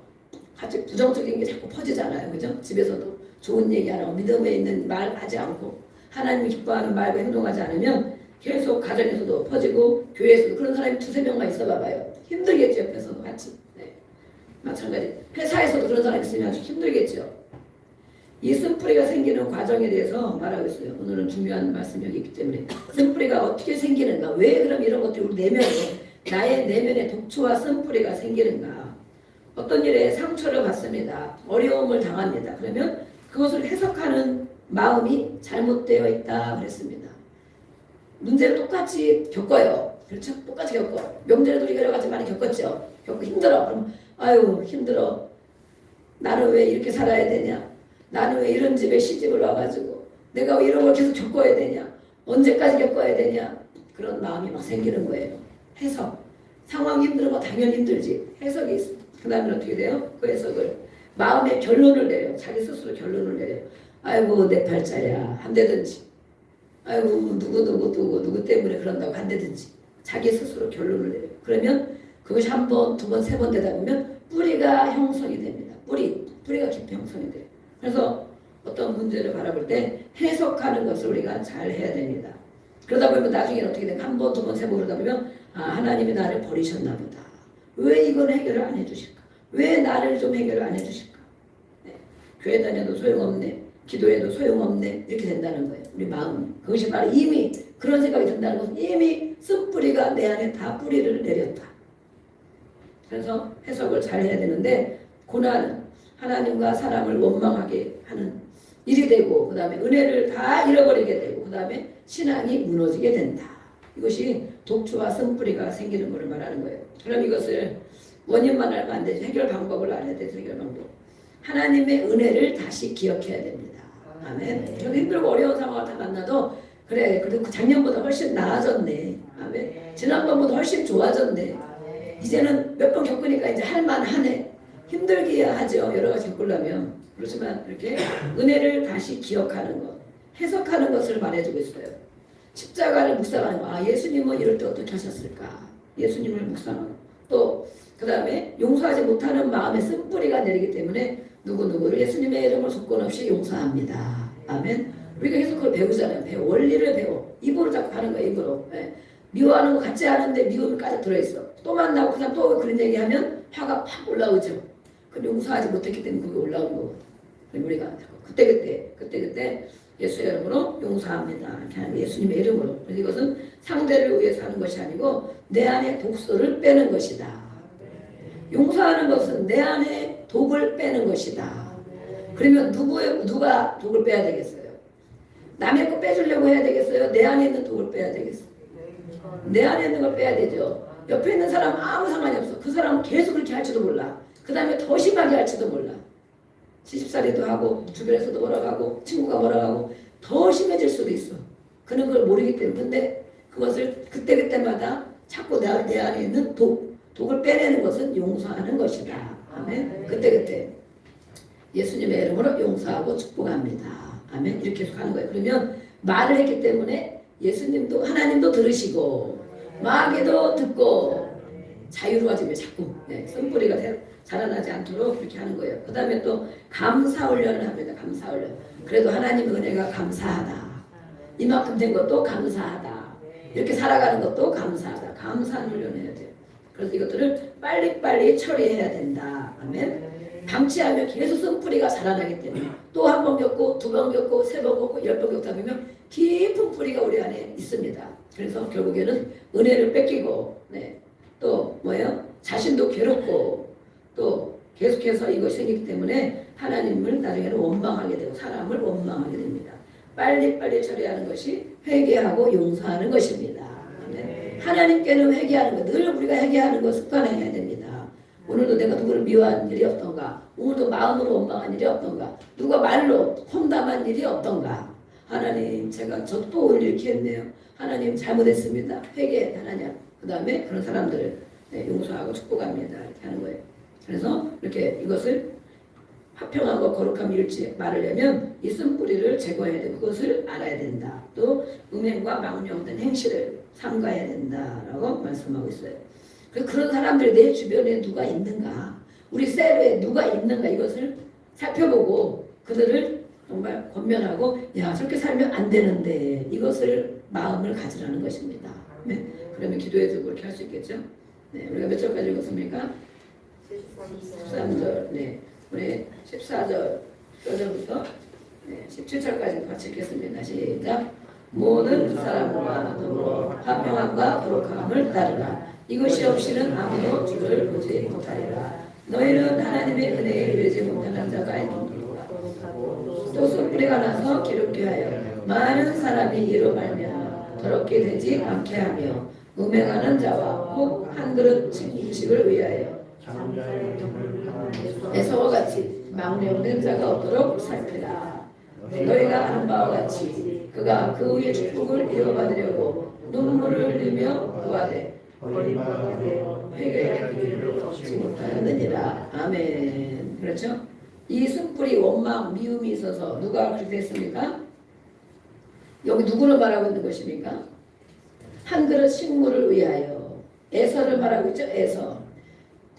같이 부정적인 게 자꾸 퍼지잖아요. 그죠? 집에서도 좋은 얘기 안 하고 믿음에 있는 말 하지 않고 하나님이 기뻐하는 말과 행동하지 않으면 계속 가정에서도 퍼지고 교회에서도 그런 사람이 두세 명만 있어 봐봐요. 힘들겠죠. 옆에서도 같이. 마찬가지 회사에서도 그런 사람이 있으면 아주 힘들겠죠. 이 쓴뿌리가 생기는 과정에 대해서 말하고 있어요. 오늘은 중요한 말씀이 여기 있기 때문에 쓴뿌리가 어떻게 생기는가, 왜 그럼 이런 것들이 우리 내면에 나의 내면에 독초와 쓴뿌리가 생기는가. 어떤 일에 상처를 받습니다. 어려움을 당합니다. 그러면 그것을 해석하는 마음이 잘못되어 있다 그랬습니다. 문제를 똑같이 겪어요. 그렇죠? 똑같이 겪어. 명절에도 우리가 여러 가지 많이 겪었죠. 겪고 힘들어. 그럼 아유 힘들어. 나는 왜 이렇게 살아야 되냐? 나는 왜 이런 집에 시집을 와가지고 내가 왜 이런 걸 계속 겪어야 되냐? 언제까지 겪어야 되냐? 그런 마음이 막 생기는 거예요. 해석. 상황이 힘든 거 당연히 힘들지. 해석이 있어. 그 다음에 어떻게 돼요? 그 해석을 마음의 결론을 내려. 자기 스스로 결론을 내려. 아이고 내 팔자야. 한대든지. 아이고 누구 때문에 그런다고 한대든지. 자기 스스로 결론을 내려. 그러면 그것이 한 번, 두 번, 세 번 되다 보면 뿌리가 형성이 됩니다. 뿌리가 깊이 형성이 돼요. 그래서 어떤 문제를 바라볼 때 해석하는 것을 우리가 잘 해야 됩니다. 그러다 보면 나중에 어떻게 되면 한 번, 두 번, 세 번 그러다 보면 하나님이 나를 버리셨나 보다. 왜 이건 해결을 안 해주실까? 왜 나를 좀 해결을 안 해주실까? 네. 교회 다녀도 소용없네. 기도해도 소용없네. 이렇게 된다는 거예요. 우리 마음이. 그것이 바로 이미 그런 생각이 든다는 것은 이미 쓴뿌리가 내 안에 다 뿌리를 내렸다. 그래서 해석을 잘 해야 되는데 고난은 하나님과 사람을 원망하게 하는 일이 되고 그 다음에 은혜를 다 잃어버리게 되고 그 다음에 신앙이 무너지게 된다. 이것이 독초와 쓴뿌리가 생기는 것을 말하는 거예요. 그럼 이것을 원인만 알면 안 되죠. 해결 방법을 알아야 되죠. 해결 방법. 하나님의 은혜를 다시 기억해야 됩니다. 아멘. 그럼 힘들고 어려운 상황을 다 만나도 그래 그래도 작년보다 훨씬 나아졌네. 아멘. 지난번보다 훨씬 좋아졌네. 이제는 몇 번 겪으니까 이제 할만하네. 힘들기야 하죠. 여러 가지 겪으려면. 그렇지만 이렇게 은혜를 다시 기억하는 것, 해석하는 것을 말해주고 있어요. 십자가를 묵상하는 거. 예수님은 이럴 때 어떻게 하셨을까? 예수님을 묵상하고 또 그 다음에 용서하지 못하는 마음에 쓴뿌리가 내리기 때문에 누구누구를 예수님의 이름을 조건 없이 용서합니다. 아멘. 우리가 계속 그걸 배우잖아요. 원리를 배워. 입으로 자꾸 하는 거예요. 입으로. 네. 미워하는 거 같지 않은데 미움이 가득 들어있어. 또 만나고 그냥 또 그런 얘기하면 화가 팍 올라오죠. 그럼 용서하지 못했기 때문에 그게 올라오는 거고. 우리가 그때 예수의 이름으로 용서합니다. 이렇게 하는 예수님의 이름으로. 그래서 이것은 상대를 위해서 하는 것이 아니고 내 안에 독소를 빼는 것이다. 용서하는 것은 내 안에 독을 빼는 것이다. 그러면 누가 독을 빼야 되겠어요? 남의 거 빼주려고 해야 되겠어요? 내 안에 있는 독을 빼야 되겠어요? 내 안에 있는 걸 빼야 되죠. 옆에 있는 사람 아무 상관이 없어. 그 사람은 계속 그렇게 할지도 몰라. 그 다음에 더 심하게 할지도 몰라. 시집살이도 하고 주변에서도 뭐라고 하고 친구가 뭐라고 하고 더 심해질 수도 있어. 그는 그걸 모르기 때문에. 근데 그것을 그때마다 자꾸 내 안에 있는 독을 빼내는 것은 용서하는 것이다. 아멘. 그때 예수님의 이름으로 용서하고 축복합니다. 아멘. 이렇게 계속 하는 거예요. 그러면 말을 했기 때문에 예수님도 하나님도 들으시고 마귀도 듣고 자유로워지면 자꾸 쓴뿌리가 자라나지 않도록 그렇게 하는 거예요. 그 다음에 또 감사 훈련을 합니다. 감사 훈련. 그래도 하나님의 은혜가 감사하다. 이만큼 된 것도 감사하다. 이렇게 살아가는 것도 감사하다. 감사한 훈련을 해야 돼요. 그래서 이것들을 빨리빨리 처리해야 된다. 아멘. 방치하면 계속 쓴뿌리가 자라나기 때문에 또 한 번 겪고 두 번 겪고 세 번 겪고 10번 겪다 보면 깊은 뿌리가 우리 안에 있습니다. 그래서 결국에는 은혜를 뺏기고 또 자신도 괴롭고 또 계속해서 이것이 생기기 때문에 하나님을 나중에는 원망하게 되고 사람을 원망하게 됩니다. 빨리빨리 처리하는 것이 회개하고 용서하는 것입니다. 아멘. 하나님께는 회개하는 것, 늘 우리가 회개하는 것 습관해야 됩니다. 오늘도 내가 누구를 미워한 일이 없던가, 오늘도 마음으로 원망한 일이 없던가, 누가 말로 험담한 일이 없던가. 하나님, 제가 저 또 오늘 이렇게 했네요. 하나님 잘못했습니다. 회개 하나님. 그 다음에 그런 사람들을 용서하고 축복합니다. 이렇게 하는 거예요. 그래서 이렇게 이것을 화평하고 거룩함 잃지 말으려면 이 쓴뿌리를 제거해야 되고 그것을 알아야 된다. 또 음행과 망령된 행실을 삼가해야 된다라고 말씀하고 있어요. 그런 사람들이 내 주변에 누가 있는가, 우리 셀에 누가 있는가, 이것을 살펴보고 그들을 정말 권면하고, 야, 저렇게 살면 안 되는데, 이것을 마음을 가지라는 것입니다. 네? 그러면 기도해서 그렇게 할 수 있겠죠. 네, 우리가 몇 절까지 읽었습니까? 13절. 네, 우리 14절 절부터 17절까지 같이 읽겠습니다. 시작. 모든 사람과 더불어 화평함과 거룩함을 따르라. 이것이 없이는 아무도 주를 보지 못하리라. 너희는 하나님의 은혜에 이르지 못하는 자가 있느니라. 또 쓴뿌리가 나서 기름게 하여 많은 사람이 이로 말미암아 더럽게 되지 않게 하며 음행하는 자와 혹 한 그릇 음식을 위하여 에서와 같이 망령된 자가 없도록 살피라. 너희가 아는 바와 같이 그가 그 위에 축복을 이어받으려고 눈물을 흘리며 구하되 회개의 기회를 얻지 못하였느니라. 아멘. 그렇죠? 이 쓴뿌리 원망 미움이 있어서 누가 그렇게 됐습니까? 여기 누구를 말하고 있는 것입니까? 한 그릇 식물을 위하여 에서를 말하고 있죠. 에서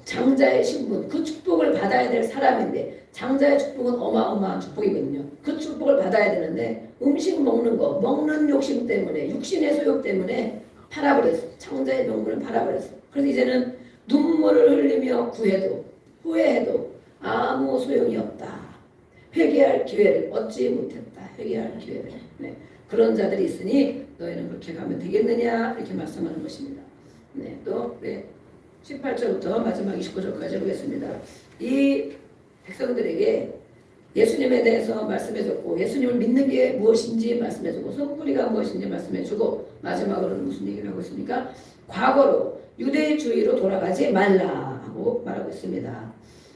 장자의 신분, 그 축복을 받아야 될 사람인데, 장자의 축복은 어마어마한 축복이거든요. 그 축복을 받아야 되는데 음식 먹는 거, 먹는 욕심 때문에, 육신의 소욕 때문에 팔아버렸어. 장자의 명분을 팔아버렸어. 그래서 이제는 눈물을 흘리며 구해도 후회해도 아무 소용이 없다. 회개할 기회를 얻지 못했다. 회개할 기회를. 네. 그런 자들이 있으니 너희는 그렇게 가면 되겠느냐, 이렇게 말씀하는 것입니다. 네. 또 18절부터 마지막 29절까지 보겠습니다. 이 백성들에게 예수님에 대해서 말씀해줬고, 예수님을 믿는 게 무엇인지 말씀해주고, 쓴뿌리가 무엇인지 말씀해주고, 마지막으로는 무슨 얘기를 하고 있습니까? 과거로 유대주의로 돌아가지 말라 하고 말하고 있습니다.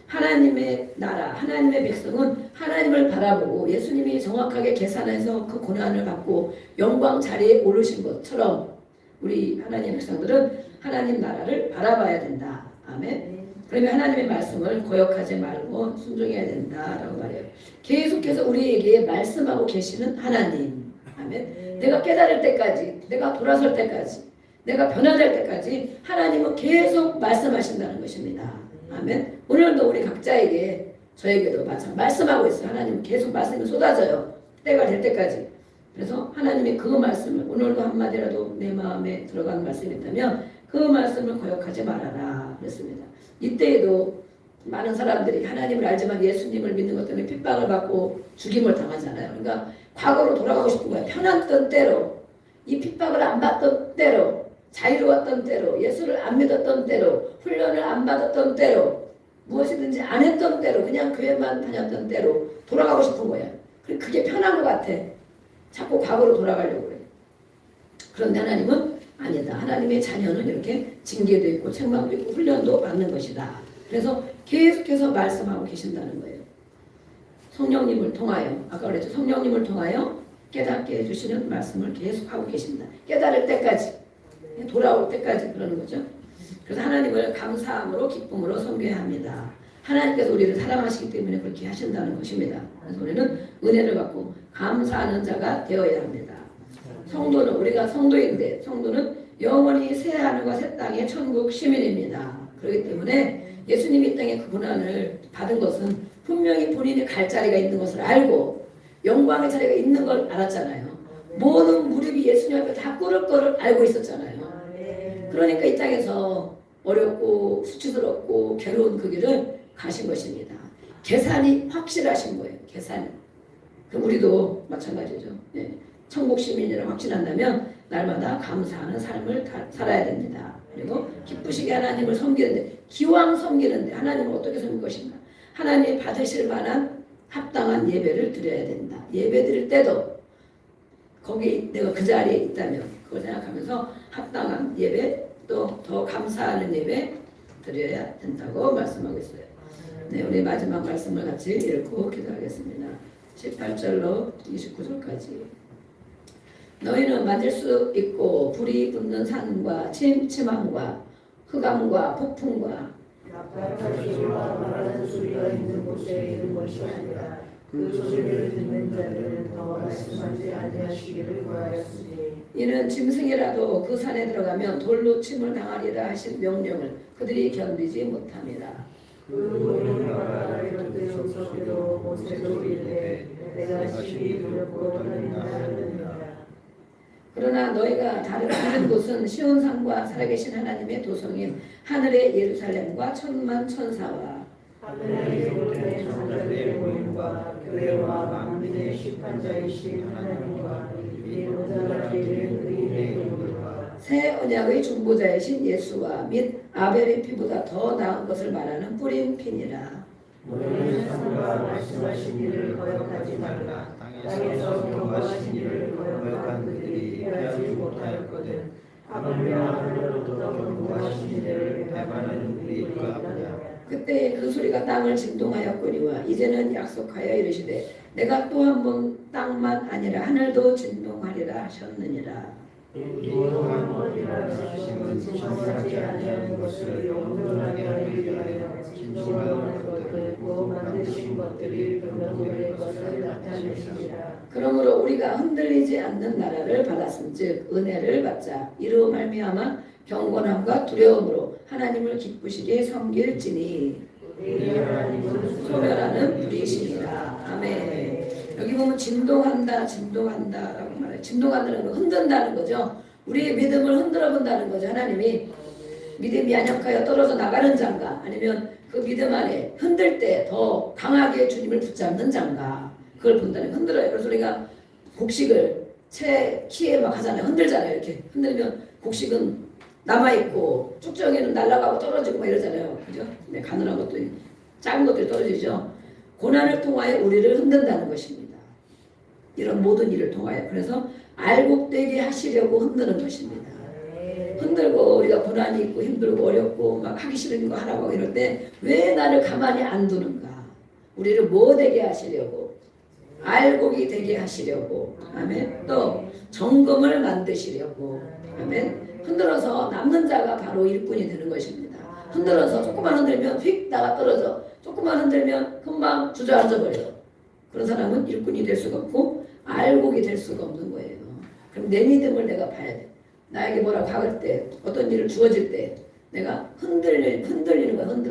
하나님의 나라, 하나님의 백성은 하나님을 바라보고 예수님이 정확하게 계산해서 그 고난을 받고 영광 자리에 오르신 것처럼 우리 하나님의 백성들은 하나님 나라를 바라봐야 된다. 아멘. 그러면 하나님의 말씀을 거역하지 말고 순종해야 된다라고 말해요. 계속해서 우리에게 말씀하고 계시는 하나님. 아멘. 내가 깨달을 때까지, 내가 돌아설 때까지, 내가 변화될 때까지 하나님은 계속 말씀하신다는 것입니다. 아멘. 오늘도 우리 각자에게, 저에게도 마찬가지 말씀하고 있어요. 하나님은 계속 말씀이 쏟아져요. 때가 될 때까지. 그래서 하나님의 그 말씀을, 오늘도 한마디라도 내 마음에 들어가는 말씀이 있다면 그 말씀을 거역하지 말아라 그랬습니다. 이때에도 많은 사람들이 하나님을 알지만 예수님을 믿는 것 때문에 핍박을 받고 죽임을 당하잖아요. 그러니까 과거로 돌아가고 싶은 거예요. 편했던 때로, 이 핍박을 안 받던 때로, 자유로웠던 때로, 예수를 안 믿었던 때로, 훈련을 안 받았던 때로, 무엇이든지 안 했던 때로, 그냥 교회만 다녔던 때로 돌아가고 싶은 거예요. 그게 편한 것 같아. 자꾸 과거로 돌아가려고 그래요. 그런데 하나님은 아니다. 하나님의 자녀는 이렇게 징계도 있고 책망도 있고 훈련도 받는 것이다. 그래서 계속해서 말씀하고 계신다는 거예요. 성령님을 통하여, 아까 그랬죠. 성령님을 통하여 깨닫게 해주시는 말씀을 계속하고 계신다. 깨달을 때까지, 돌아올 때까지 그러는 거죠. 그래서 하나님을 감사함으로 기쁨으로 섬겨야 합니다. 하나님께서 우리를 사랑하시기 때문에 그렇게 하신다는 것입니다. 그래서 우리는 은혜를 받고 감사하는 자가 되어야 합니다. 성도는, 우리가 성도인데, 성도는 영원히 새 하늘과 새 땅의 천국 시민입니다. 그렇기 때문에 예수님이 이 땅에 그 고난을 받은 것은 분명히 본인이 갈 자리가 있는 것을 알고 영광의 자리가 있는 걸 알았잖아요. 모든 무릎이 예수님 앞에 다 꿇을 거를 알고 있었잖아요. 그러니까 이 땅에서 어렵고 수치스럽고 괴로운 그 길을 가신 것입니다. 계산이 확실하신 거예요. 계산이. 그럼 우리도 마찬가지죠. 네. 천국 시민이라고 확신한다면 날마다 감사하는 삶을 살아야 됩니다. 그리고 기쁘시게 하나님을 섬기는데, 기왕 섬기는데 하나님을 어떻게 섬길 것인가? 하나님이 받으실 만한 합당한 예배를 드려야 된다. 예배 드릴 때도 거기 내가 그 자리에 있다면 그걸 생각하면서 합당한 예배 또 더 감사하는 예배 드려야 된다고 말씀하고 있어요. 네, 우리 마지막 말씀을 같이 읽고 기도하겠습니다. 18절로 29절까지. 너희는 맞을 수 있고 불이 붙는 산과 침함과 흑암과 폭풍과 나팔과 소리와 말하는 소리가 있는 곳에 있는 것이 아니라 그 소리를 듣는 자들은 더 말씀하지 아니하시기를 구하였으니 이는 짐승이라도 그 산에 들어가면 돌로 침을 당하리라 하신 명령을 그들이 견디지 못합니다. 그 노인과 이렇게 용서기로 모세도 이르되 내가 심히 두렵고 떨린다 하느니라. 그러나 너희가 다른 곳은 시온산과 살아계신 하나님의 도성인 하늘의 예루살렘과 천만 천사와 하늘에 기록된 천사들의 모임과 교회와 만민의 심판자이신 하나님과 이 모자라 되는 의인의 이름과 새 언약의 중보자이신 예수와 및 아벨의 피보다 더 나은 것을 말하는 뿌린 피니라. 너희는 성과 말씀하신 일을 거역하지 말라. 땅에서 경고하신 일을 거역한 그들이 피하지 못하였거든. 하물며 하늘로부터 경고하신 일을 배반하는 우리가 아니냐. 그때 그 소리가 땅을 진동하였거니와 이제는 약속하여 이르시되 내가 또 한 번 땅만 아니라 하늘도 진동하리라 하셨느니라. 또한 어디나 하심은 진정하지 아니하는 것을 영원하게 하기 위하여 진정하는 것을 또 만드신 것들이 변명된 것을 나타내시니라. 그러므로 우리가 흔들리지 않는 나라를 받았은즉 은혜를 받자. 이로 말미암아 경건함과 두려움으로 하나님을 기쁘시게 섬길지니 우리 하나님은 소멸하는 분이시니라. 아멘. 여기 보면 진동한다라고 말해요. 진동한다는 건 흔든다는 거죠. 우리의 믿음을 흔들어 본다는 거죠. 하나님이 믿음이 연약하여 떨어져 나가는 장가 아니면 그 믿음 안에 흔들 때 더 강하게 주님을 붙잡는 장가 그걸 본다는 거예요. 흔들어요. 그래서 우리가 곡식을 채 키에 막 하잖아요. 흔들잖아요. 이렇게 흔들면 곡식은 남아있고 쭉정이는 날아가고 떨어지고 막 이러잖아요. 그죠? 네, 가늘한 것도 작은 것들이 떨어지죠. 고난을 통하여 우리를 흔든다는 것입니다. 이런 모든 일을 통하여. 그래서 알곡되게 하시려고 흔드는 것입니다. 흔들고 우리가 고난이 있고 힘들고 어렵고 막 하기 싫은 거 하라고 이럴 때 왜 나를 가만히 안 두는가? 우리를 뭐 되게 하시려고? 알곡이 되게 하시려고. 아멘. 또 정금을 만드시려고. 아멘. 흔들어서 남는 자가 바로 일꾼이 되는 것입니다. 흔들어서 조금만 흔들면 휙 나가 떨어져. 조금만 흔들면 금방 주저앉아 버려요. 그런 사람은 일꾼이 될 수가 없고 알곡이 될 수가 없는 거예요. 그럼 내 믿음을 내가 봐야 돼. 나에게 뭐라고 할 때, 어떤 일을 주어질 때 내가 흔들리는 거야. 흔들어.